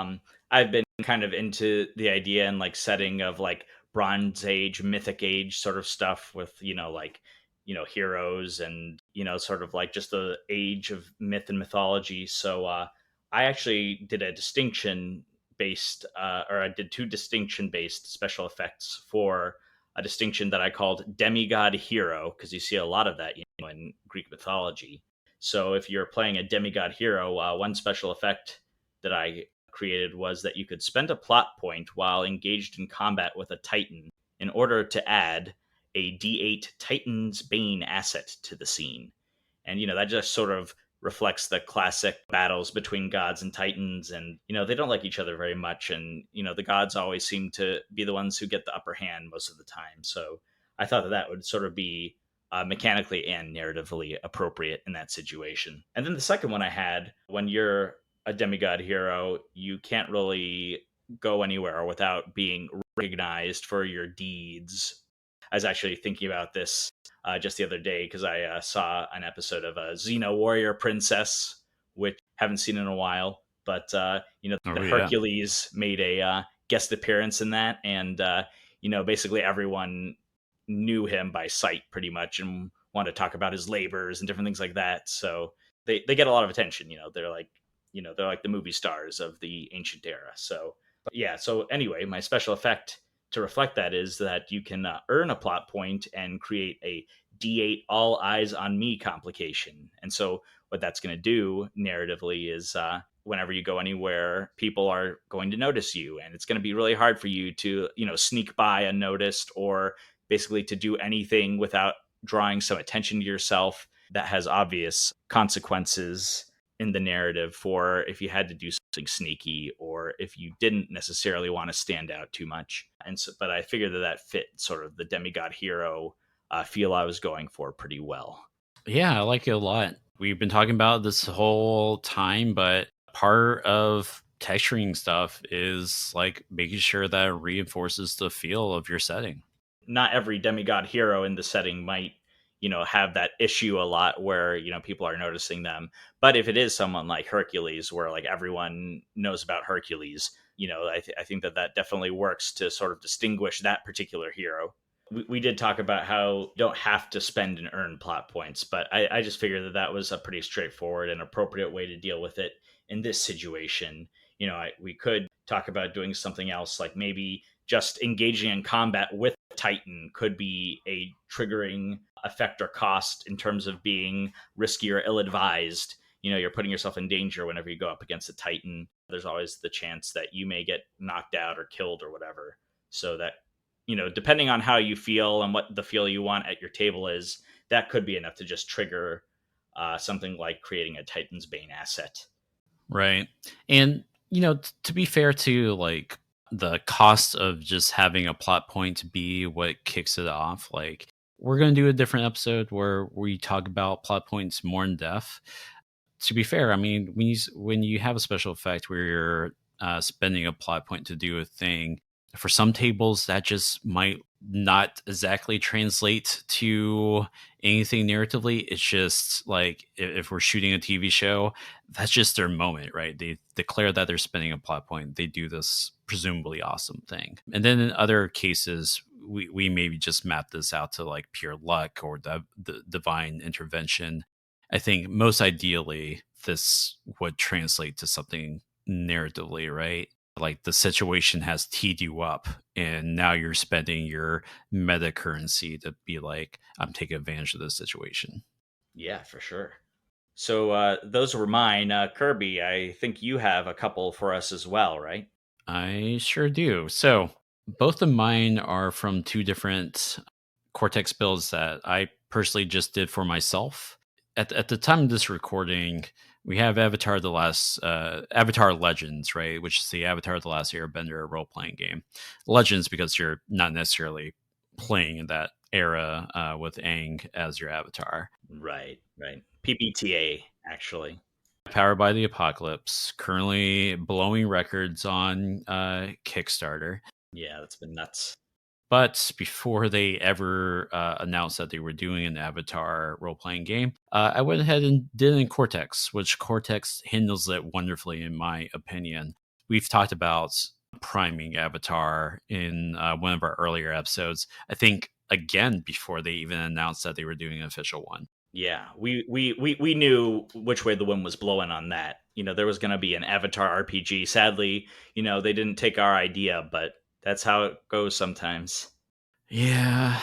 I've been kind of into the idea and like setting of like Bronze Age, Mythic Age sort of stuff with, heroes and, sort of like just the age of myth and mythology. So I actually did a distinction based or I did two distinction based special effects for a distinction that I called demigod hero, because you see a lot of that, in Greek mythology. So if you're playing a demigod hero, one special effect that I created was that you could spend a plot point while engaged in combat with a Titan in order to add a D8 Titan's Bane asset to the scene. And, that just sort of reflects the classic battles between gods and Titans. And, they don't like each other very much. And, the gods always seem to be the ones who get the upper hand most of the time. So I thought that would sort of be mechanically and narratively appropriate in that situation. And then the second one I had, when you're a demigod hero, you can't really go anywhere without being recognized for your deeds. I was actually thinking about this just the other day because I saw an episode of Xena Warrior Princess, which I haven't seen in a while. But Hercules made a guest appearance in that, and basically everyone knew him by sight pretty much and wanted to talk about his labors and different things like that. So they get a lot of attention. They're like the movie stars of the ancient era. So, but yeah. So anyway, my special effect to reflect that is that you can earn a plot point and create a D8 all eyes on me complication. And so what that's going to do narratively is whenever you go anywhere, people are going to notice you, and it's going to be really hard for you to, sneak by unnoticed or basically to do anything without drawing some attention to yourself. That has obvious consequences in the narrative for if you had to do something sneaky or if you didn't necessarily want to stand out too much. And so, but I figured that fit sort of the demigod hero feel I was going for pretty well. Yeah, I like it a lot. We've been talking about this whole time, but part of texturing stuff is like making sure that it reinforces the feel of your setting. Not every demigod hero in the setting might have that issue a lot where people are noticing them, but if it is someone like Hercules where like everyone knows about Hercules, I think that definitely works to sort of distinguish that particular hero. We did talk about how you don't have to spend and earn plot points, but I just figured that was a pretty straightforward and appropriate way to deal with it in this situation. We could talk about doing something else, like maybe just engaging in combat with Titan could be a triggering effect or cost in terms of being risky or ill-advised. You're putting yourself in danger whenever you go up against a Titan. There's always the chance that you may get knocked out or killed or whatever. So that, depending on how you feel and what the feel you want at your table is, that could be enough to just trigger something like creating a Titan's Bane asset. Right. And, to be fair to like the cost of just having a plot point be what kicks it off, like we're going to do a different episode where we talk about plot points more in depth. To be fair, I mean, when you have a special effect where you're spending a plot point to do a thing, for some tables that just might not exactly translate to anything narratively. It's just like if we're shooting a TV show, that's just their moment, right? They declare that they're spending a plot point. They do this presumably awesome thing. And then in other cases, we maybe just map this out to like pure luck or the divine intervention. I think most ideally, this would translate to something narratively, right? Like the situation has teed you up and now you're spending your meta currency to be like, I'm taking advantage of this situation. Yeah, for sure. So those were mine. Kirby, I think you have a couple for us as well, right? I sure do. So both of mine are from two different Cortex builds that I personally just did for myself. At the time of this recording, we have Avatar Legends, right? Which is the Avatar: The Last Airbender role playing game. Legends because you're not necessarily playing in that era with Aang as your avatar. Right. PBTA, actually. Powered by the Apocalypse, currently blowing records on Kickstarter. Yeah, that's been nuts. But before they ever announced that they were doing an Avatar role playing game, I went ahead and did it in Cortex, which Cortex handles it wonderfully, in my opinion. We've talked about priming Avatar in one of our earlier episodes. I think, again, before they even announced that they were doing an official one. Yeah, we knew which way the wind was blowing on that. There was going to be an Avatar RPG. Sadly, they didn't take our idea, but that's how it goes sometimes. Yeah,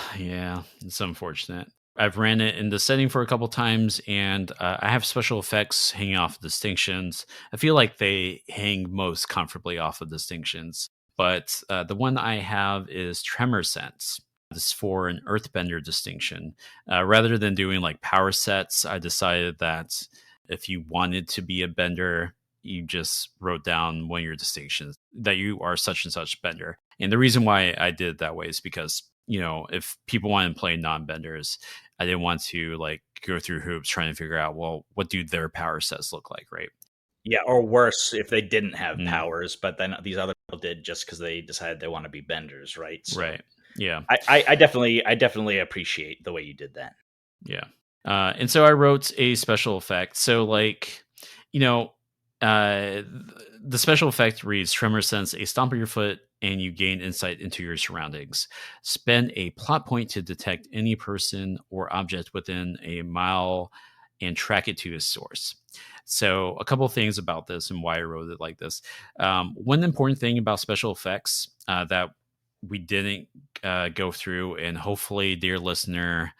it's unfortunate. I've ran it in the setting for a couple times, and I have special effects hanging off distinctions. I feel like they hang most comfortably off of distinctions, but the one I have is Tremor Sense. This is for an Earthbender distinction. Rather than doing like power sets, I decided that if you wanted to be a bender, you just wrote down one of your distinctions that you are such and such bender. And the reason why I did it that way is because, if people want to play non-benders, I didn't want to like go through hoops trying to figure out, well, what do their power sets look like, right? Yeah, or worse, if they didn't have powers, but then these other people did just because they decided they want to be benders, right? So right. Yeah. I definitely appreciate the way you did that. Yeah. And so I wrote a special effect. So like, the special effect reads: Tremor Sense a stomp of your foot and you gain insight into your surroundings. Spend a plot point to detect any person or object within a mile and track it to its source. So a couple of things about this and why I wrote it like this. One important thing about special effects that we didn't go through, and hopefully, dear listener,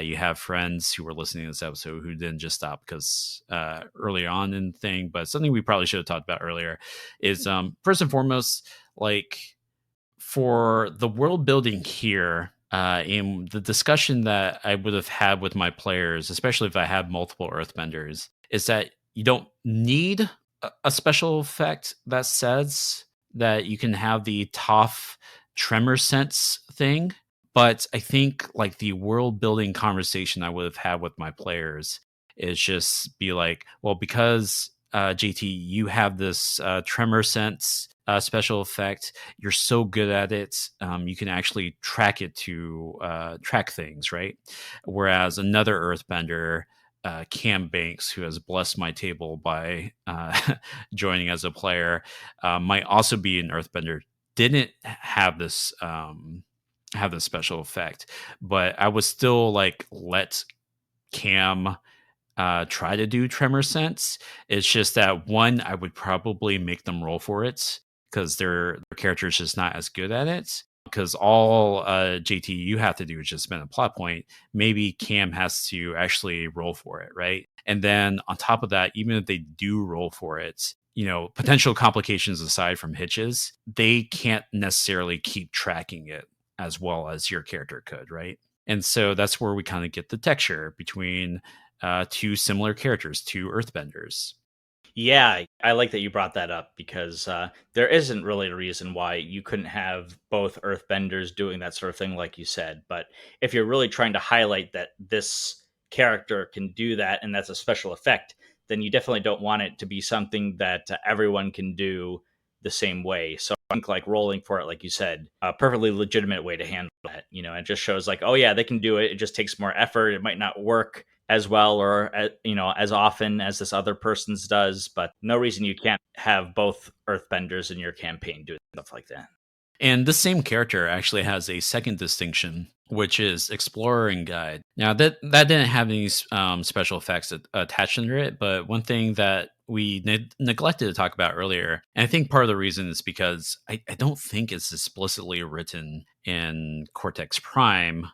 you have friends who were listening to this episode who didn't just stop because early on in the thing, but something we probably should have talked about earlier is first and foremost, like for the world building here, in the discussion that I would have had with my players, especially if I had multiple Earthbenders, is that you don't need a special effect that says that you can have the Toph tremor sense thing. But I think like the world building conversation I would have had with my players is just be like, well, because JT, you have this tremor sense special effect. You're so good at it. You can actually track it to track things, right? Whereas another Earthbender, Cam Banks, who has blessed my table by joining as a player, might also be an Earthbender. Didn't have this special effect, but I would still like let Cam try to do tremor sense. It's just that one, I would probably make them roll for it because their character is just not as good at it. Because all JT you have to do is just spend a plot point. Maybe Cam has to actually roll for it, right? And then on top of that, even if they do roll for it, potential complications aside from hitches, they can't necessarily keep tracking it as well as your character could, right? And so that's where we kind of get the texture between two similar characters, two Earthbenders. Yeah, I like that you brought that up because there isn't really a reason why you couldn't have both Earthbenders doing that sort of thing, like you said. But if you're really trying to highlight that this character can do that and that's a special effect, then you definitely don't want it to be something that everyone can do the same way. So I think like rolling for it, like you said, a perfectly legitimate way to handle that. It just shows like, oh yeah, they can do it. It just takes more effort. It might not work as well or as often as this other person's does, but no reason you can't have both Earthbenders in your campaign doing stuff like that. And this same character actually has a second distinction, which is Explorer and Guide. Now that didn't have any special effects attached under it, but one thing that we neglected to talk about earlier, and I think part of the reason is because I don't think it's explicitly written in Cortex Prime.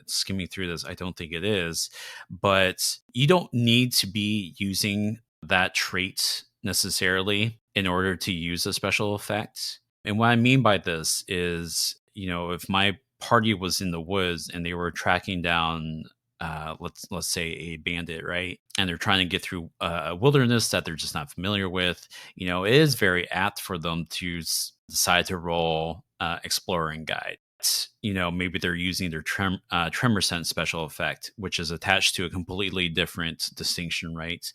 Skimming through this, I don't think it is, but you don't need to be using that trait necessarily in order to use a special effect. And what I mean by this is, if my party was in the woods and they were tracking down, let's say a bandit, right, and they're trying to get through a wilderness that they're just not familiar with, it is very apt for them to decide to roll Explorer and Guide. maybe they're using their tremor sense special effect, which is attached to a completely different distinction, right?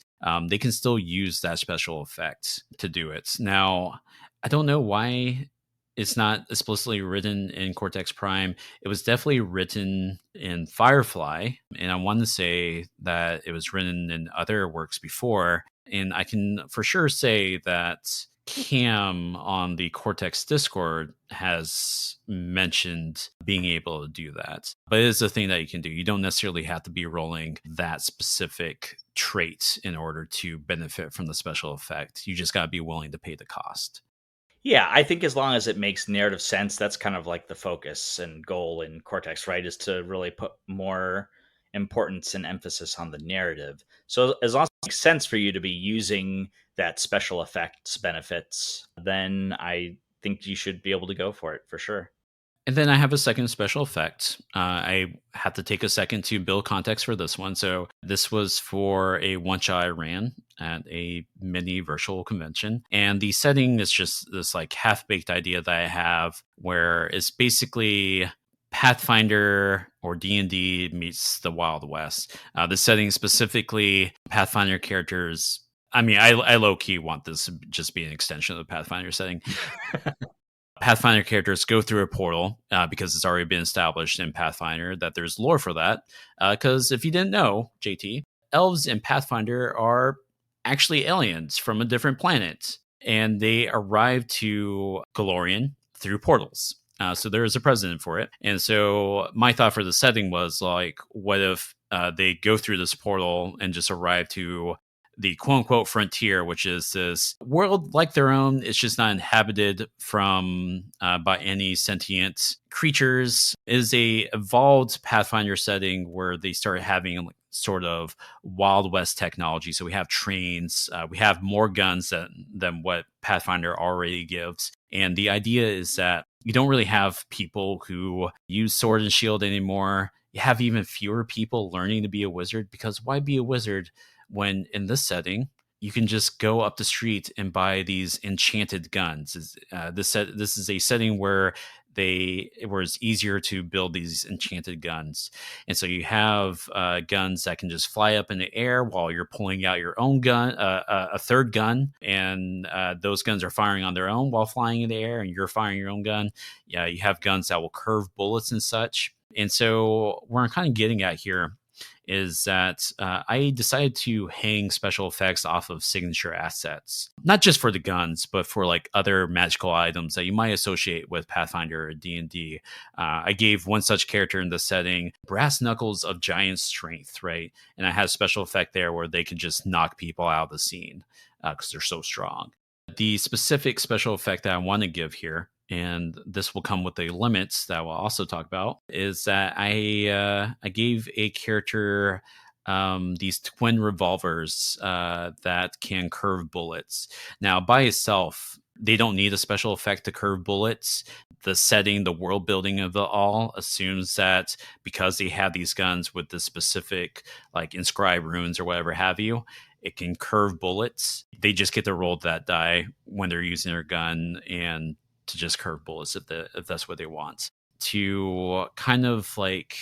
They can still use that special effect to do it. Now, I don't know why it's not explicitly written in Cortex Prime. It was definitely written in Firefly, and I want to say that it was written in other works before. And I can for sure say that Cam on the Cortex Discord has mentioned being able to do that. But it is a thing that you can do. You don't necessarily have to be rolling that specific trait in order to benefit from the special effect. You just got to be willing to pay the cost. Yeah, I think as long as it makes narrative sense, that's kind of like the focus and goal in Cortex, right? Is to really put more importance and emphasis on the narrative. So as long as it makes sense for you to be using that special effects benefits, then I think you should be able to go for it for sure. And then I have a second special effect. I had to take a second to build context for this one. So this was for a one-shot I ran at a mini virtual convention. And the setting is just this like half-baked idea that I have where it's basically Pathfinder or D&D meets the Wild West. The setting specifically, Pathfinder characters. I mean, I low-key want this to just be an extension of the Pathfinder setting. Pathfinder characters go through a portal because it's already been established in Pathfinder that there's lore for that. Because if you didn't know, JT, elves in Pathfinder are actually aliens from a different planet, and they arrive to Galorian through portals. So there is a precedent for it. And so my thought for the setting was like, what if they go through this portal and just arrive to the quote unquote frontier, which is this world like their own. It's just not inhabited by any sentient creatures. It is a evolved Pathfinder setting where they start having sort of Wild West technology. So we have trains, we have more guns than what Pathfinder already gives. And the idea is that you don't really have people who use sword and shield anymore. You have even fewer people learning to be a wizard, because why be a wizard when in this setting you can just go up the street and buy these enchanted guns? This is a setting where it's easier to build these enchanted guns, and so you have guns that can just fly up in the air while you're pulling out your own gun, a third gun, and those guns are firing on their own while flying in the air, and you're firing your own gun. Yeah, you have guns that will curve bullets and such. And so where I'm kind of getting at here is that I decided to hang special effects off of signature assets, not just for the guns, but for like other magical items that you might associate with Pathfinder or D&D. I gave one such character in the setting brass knuckles of giant strength, right? And I had a special effect there where they can just knock people out of the scene because they're so strong. The specific special effect that I want to give here, and this will come with the limits that we'll also talk about, is that I gave a character these twin revolvers that can curve bullets. Now, by itself, they don't need a special effect to curve bullets. The setting, the world building of it all assumes that because they have these guns with the specific like inscribed runes or whatever have you, it can curve bullets. They just get to roll that die when they're using their gun and to just curve bullets if that's what they want. To kind of like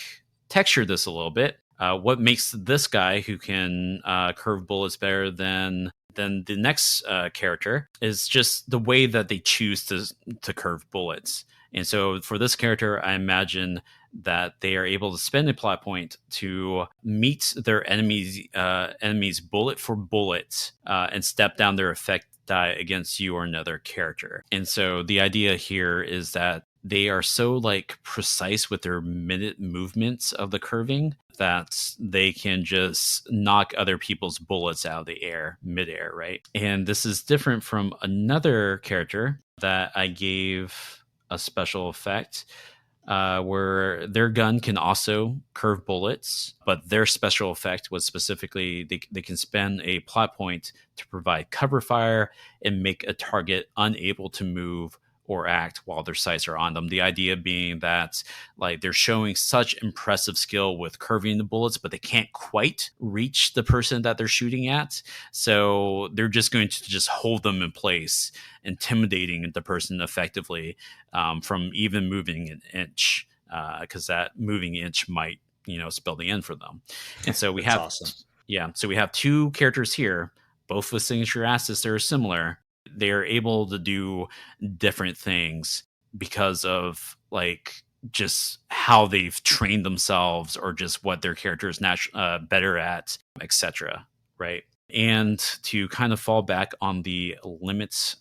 texture this a little bit, what makes this guy who can curve bullets better than the next character is just the way that they choose to curve bullets. And so for this character, I imagine that they are able to spend a plot point to meet their enemies bullet for bullet and step down their effect die against you or another character. And so the idea here is that they are so like precise with their minute movements of the curving that they can just knock other people's bullets out of the air midair, right? And this is different from another character that I gave a special effect where their gun can also curve bullets, but their special effect was specifically they can spend a plot point to provide cover fire and make a target unable to move or act while their sights are on them. The idea being that like they're showing such impressive skill with curving the bullets, but they can't quite reach the person that they're shooting at. So they're just going to just hold them in place, intimidating the person effectively from even moving an inch, because that moving inch might, spell the end for them. And so we That's have, awesome. so we have two characters here, both with signature assets that are similar. They're able to do different things because of like just how they've trained themselves or just what their character is better at, etc. Right. And to kind of fall back on the limits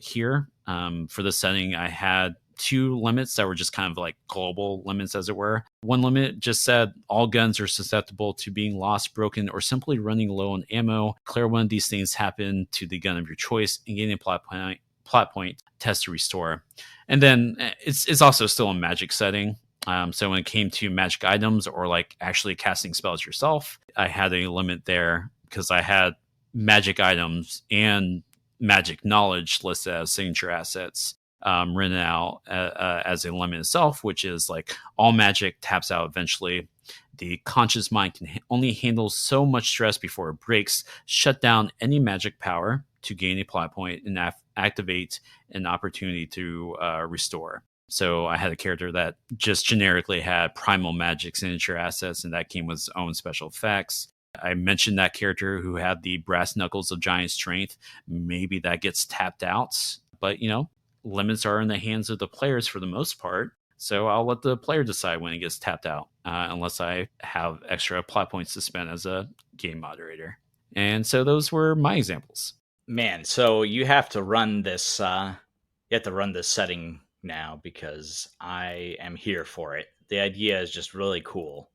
here, for the setting, I had two limits that were just kind of like global limits, as it were. One limit just said all guns are susceptible to being lost, broken, or simply running low on ammo. Declare one of these things happen to the gun of your choice and gain a plot point, test to restore. And then it's also still a magic setting. So when it came to magic items or like actually casting spells yourself, I had a limit there because I had magic items and magic knowledge listed as signature assets written out as a limit itself, which is like all magic taps out eventually. The conscious mind can only handle so much stress before it breaks. Shut down any magic power to gain a plot point and activate an opportunity to restore. So I had a character that just generically had primal magic signature assets, and that came with its own special effects. I mentioned that character who had the brass knuckles of giant strength. Maybe that gets tapped out, but limits are in the hands of the players for the most part. So I'll let the player decide when it gets tapped out, unless I have extra plot points to spend as a game moderator. And so those were my examples. Man, so you have to run this. Setting now because I am here for it. The idea is just really cool.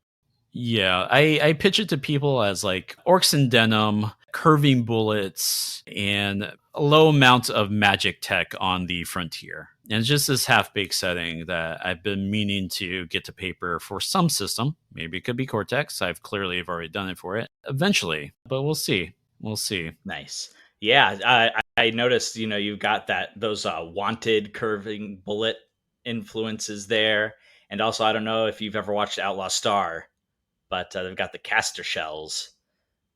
Yeah, I pitch it to people as like orcs in denim, curving bullets, and a low amount of magic tech on the frontier. And it's just this half-baked setting that I've been meaning to get to paper for some system. Maybe it could be Cortex. I've clearly already done it for it eventually, but we'll see. We'll see. Nice. Yeah, I noticed, you've got those wanted curving bullet influences there. And also, I don't know if you've ever watched Outlaw Star, but they've got the caster shells,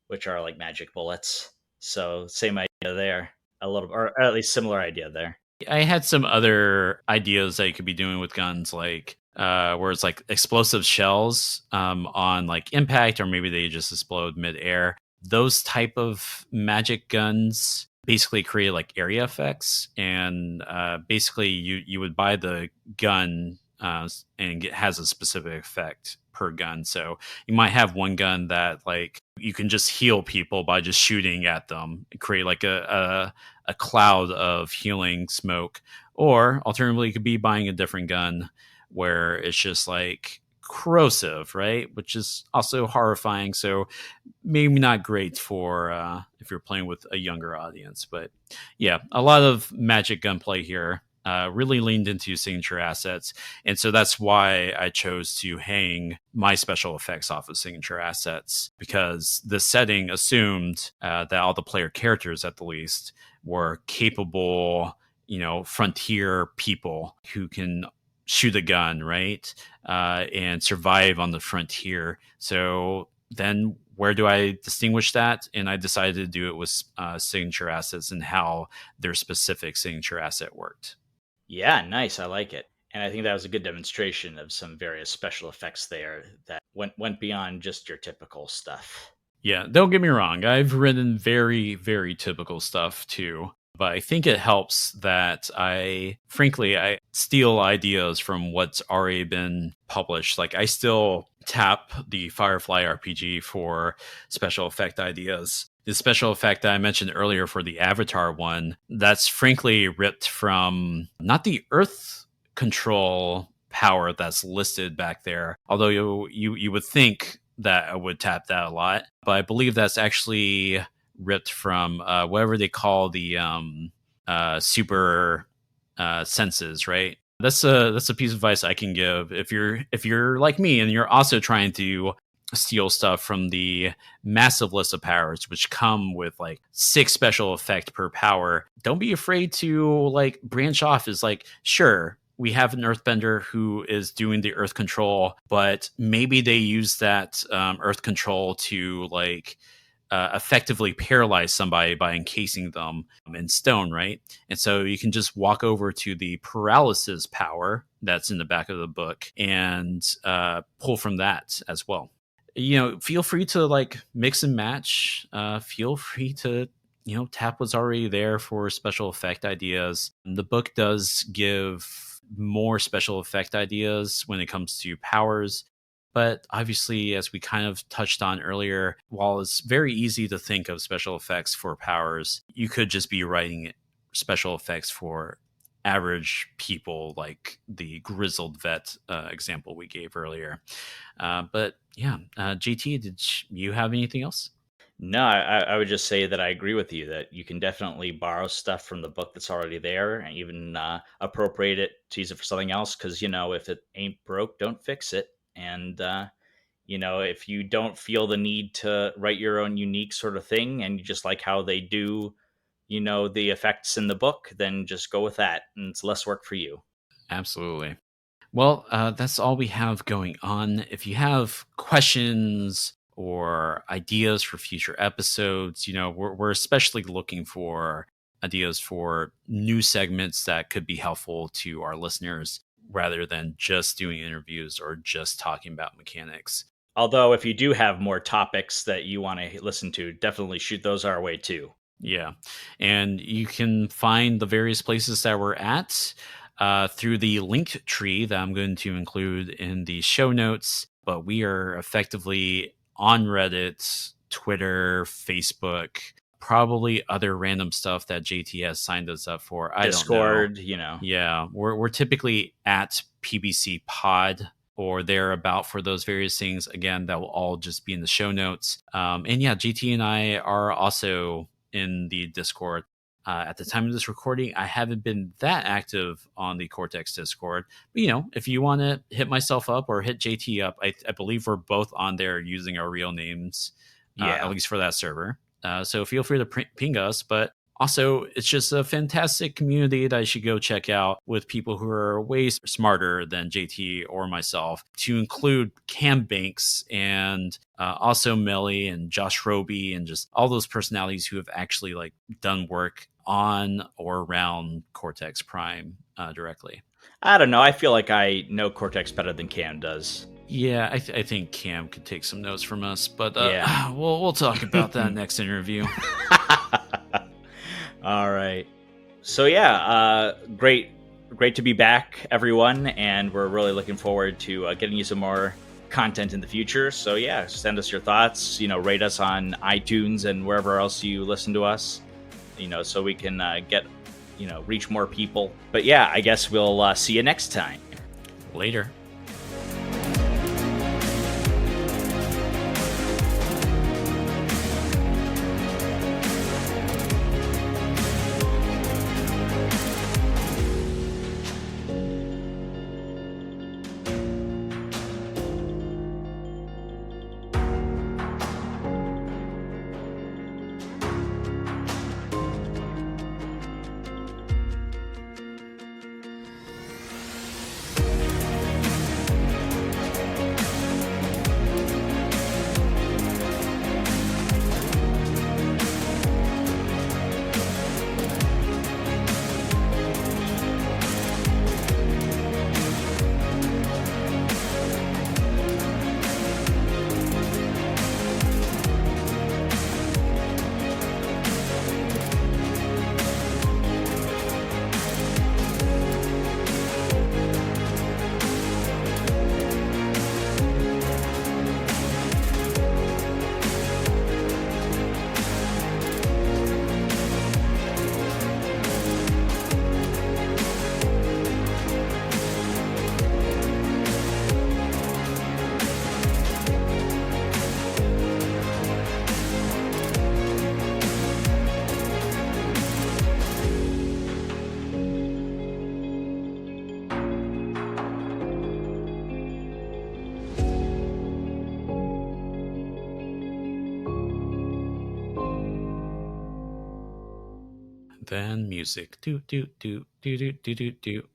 which are like magic bullets. So same idea there, a little, or at least similar idea there. I had some other ideas that you could be doing with guns, like where it's like explosive shells on like impact, or maybe they just explode midair. Those type of magic guns basically create like area effects, and basically you would buy the gun and it has a specific effect per gun. So you might have one gun that like you can just heal people by just shooting at them, create like a cloud of healing smoke. Or alternatively, you could be buying a different gun where it's just like corrosive, right? Which is also horrifying. So maybe not great for if you're playing with a younger audience. But yeah, a lot of magic gunplay here. Really leaned into signature assets. And so that's why I chose to hang my special effects off of signature assets, because the setting assumed that all the player characters, at the least, were capable, frontier people who can shoot a gun, right? And survive on the frontier. So then where do I distinguish that? And I decided to do it with signature assets and how their specific signature asset worked. Yeah, nice. I like it. And I think that was a good demonstration of some various special effects there that went beyond just your typical stuff. Yeah, don't get me wrong. I've written very, very typical stuff too. But I think it helps that I steal ideas from what's already been published. Like I still tap the Firefly RPG for special effect ideas. The special effect that I mentioned earlier for the Avatar one, that's frankly ripped from not the Earth control power that's listed back there, although you would think that I would tap that a lot, but I believe that's actually ripped from whatever they call the super senses, right? That's a piece of advice I can give if you're like me and you're also trying to steal stuff from the massive list of powers, which come with like 6 special effect per power, don't be afraid to like branch off. Is like, sure, we have an earthbender who is doing the earth control, but maybe they use that earth control to like effectively paralyze somebody by encasing them in stone, right? And so you can just walk over to the paralysis power that's in the back of the book and pull from that as well. Feel free to like mix and match. Feel free to tap what's already there for special effect ideas. The book does give more special effect ideas when it comes to powers. But obviously, as we kind of touched on earlier, while it's very easy to think of special effects for powers, you could just be writing special effects for average people, like the grizzled vet example we gave earlier. But yeah, JT, did you have anything else? No, I would just say that I agree with you that you can definitely borrow stuff from the book that's already there and even appropriate it to use it for something else. Because, if it ain't broke, don't fix it. And, if you don't feel the need to write your own unique sort of thing and you just like how they do, the effects in the book, then just go with that. And it's less work for you. Absolutely. Well, that's all we have going on. If you have questions or ideas for future episodes, we're especially looking for ideas for new segments that could be helpful to our listeners rather than just doing interviews or just talking about mechanics. Although, if you do have more topics that you want to listen to, definitely shoot those our way too. Yeah. And you can find the various places that we're at through the link tree that I'm going to include in the show notes. But we are effectively on Reddit, Twitter, Facebook, probably other random stuff that JT has signed us up for. Discord, don't know. Yeah, we're typically at PBC Pod or thereabout for those various things. Again, that will all just be in the show notes. And yeah, JT and I are also in the Discord. At the time of this recording, I haven't been that active on the Cortex Discord. But, if you want to hit myself up or hit JT up, I believe we're both on there using our real names, at least for that server. So feel free to ping us. But also, it's just a fantastic community that I should go check out with people who are way smarter than JT or myself, to include Cam Banks and also Melly and Josh Roby and just all those personalities who have actually like done work on or around Cortex Prime directly. I don't know. I feel like I know Cortex better than Cam does. Yeah, I think Cam could take some notes from us, but yeah. we'll talk about that next interview. All right. So yeah, great to be back, everyone, and we're really looking forward to getting you some more content in the future. So yeah, send us your thoughts. Rate us on iTunes and wherever else you listen to us. So we can get reach more people. But yeah, I guess we'll see you next time. Later. Then music. Do do do do do do do do.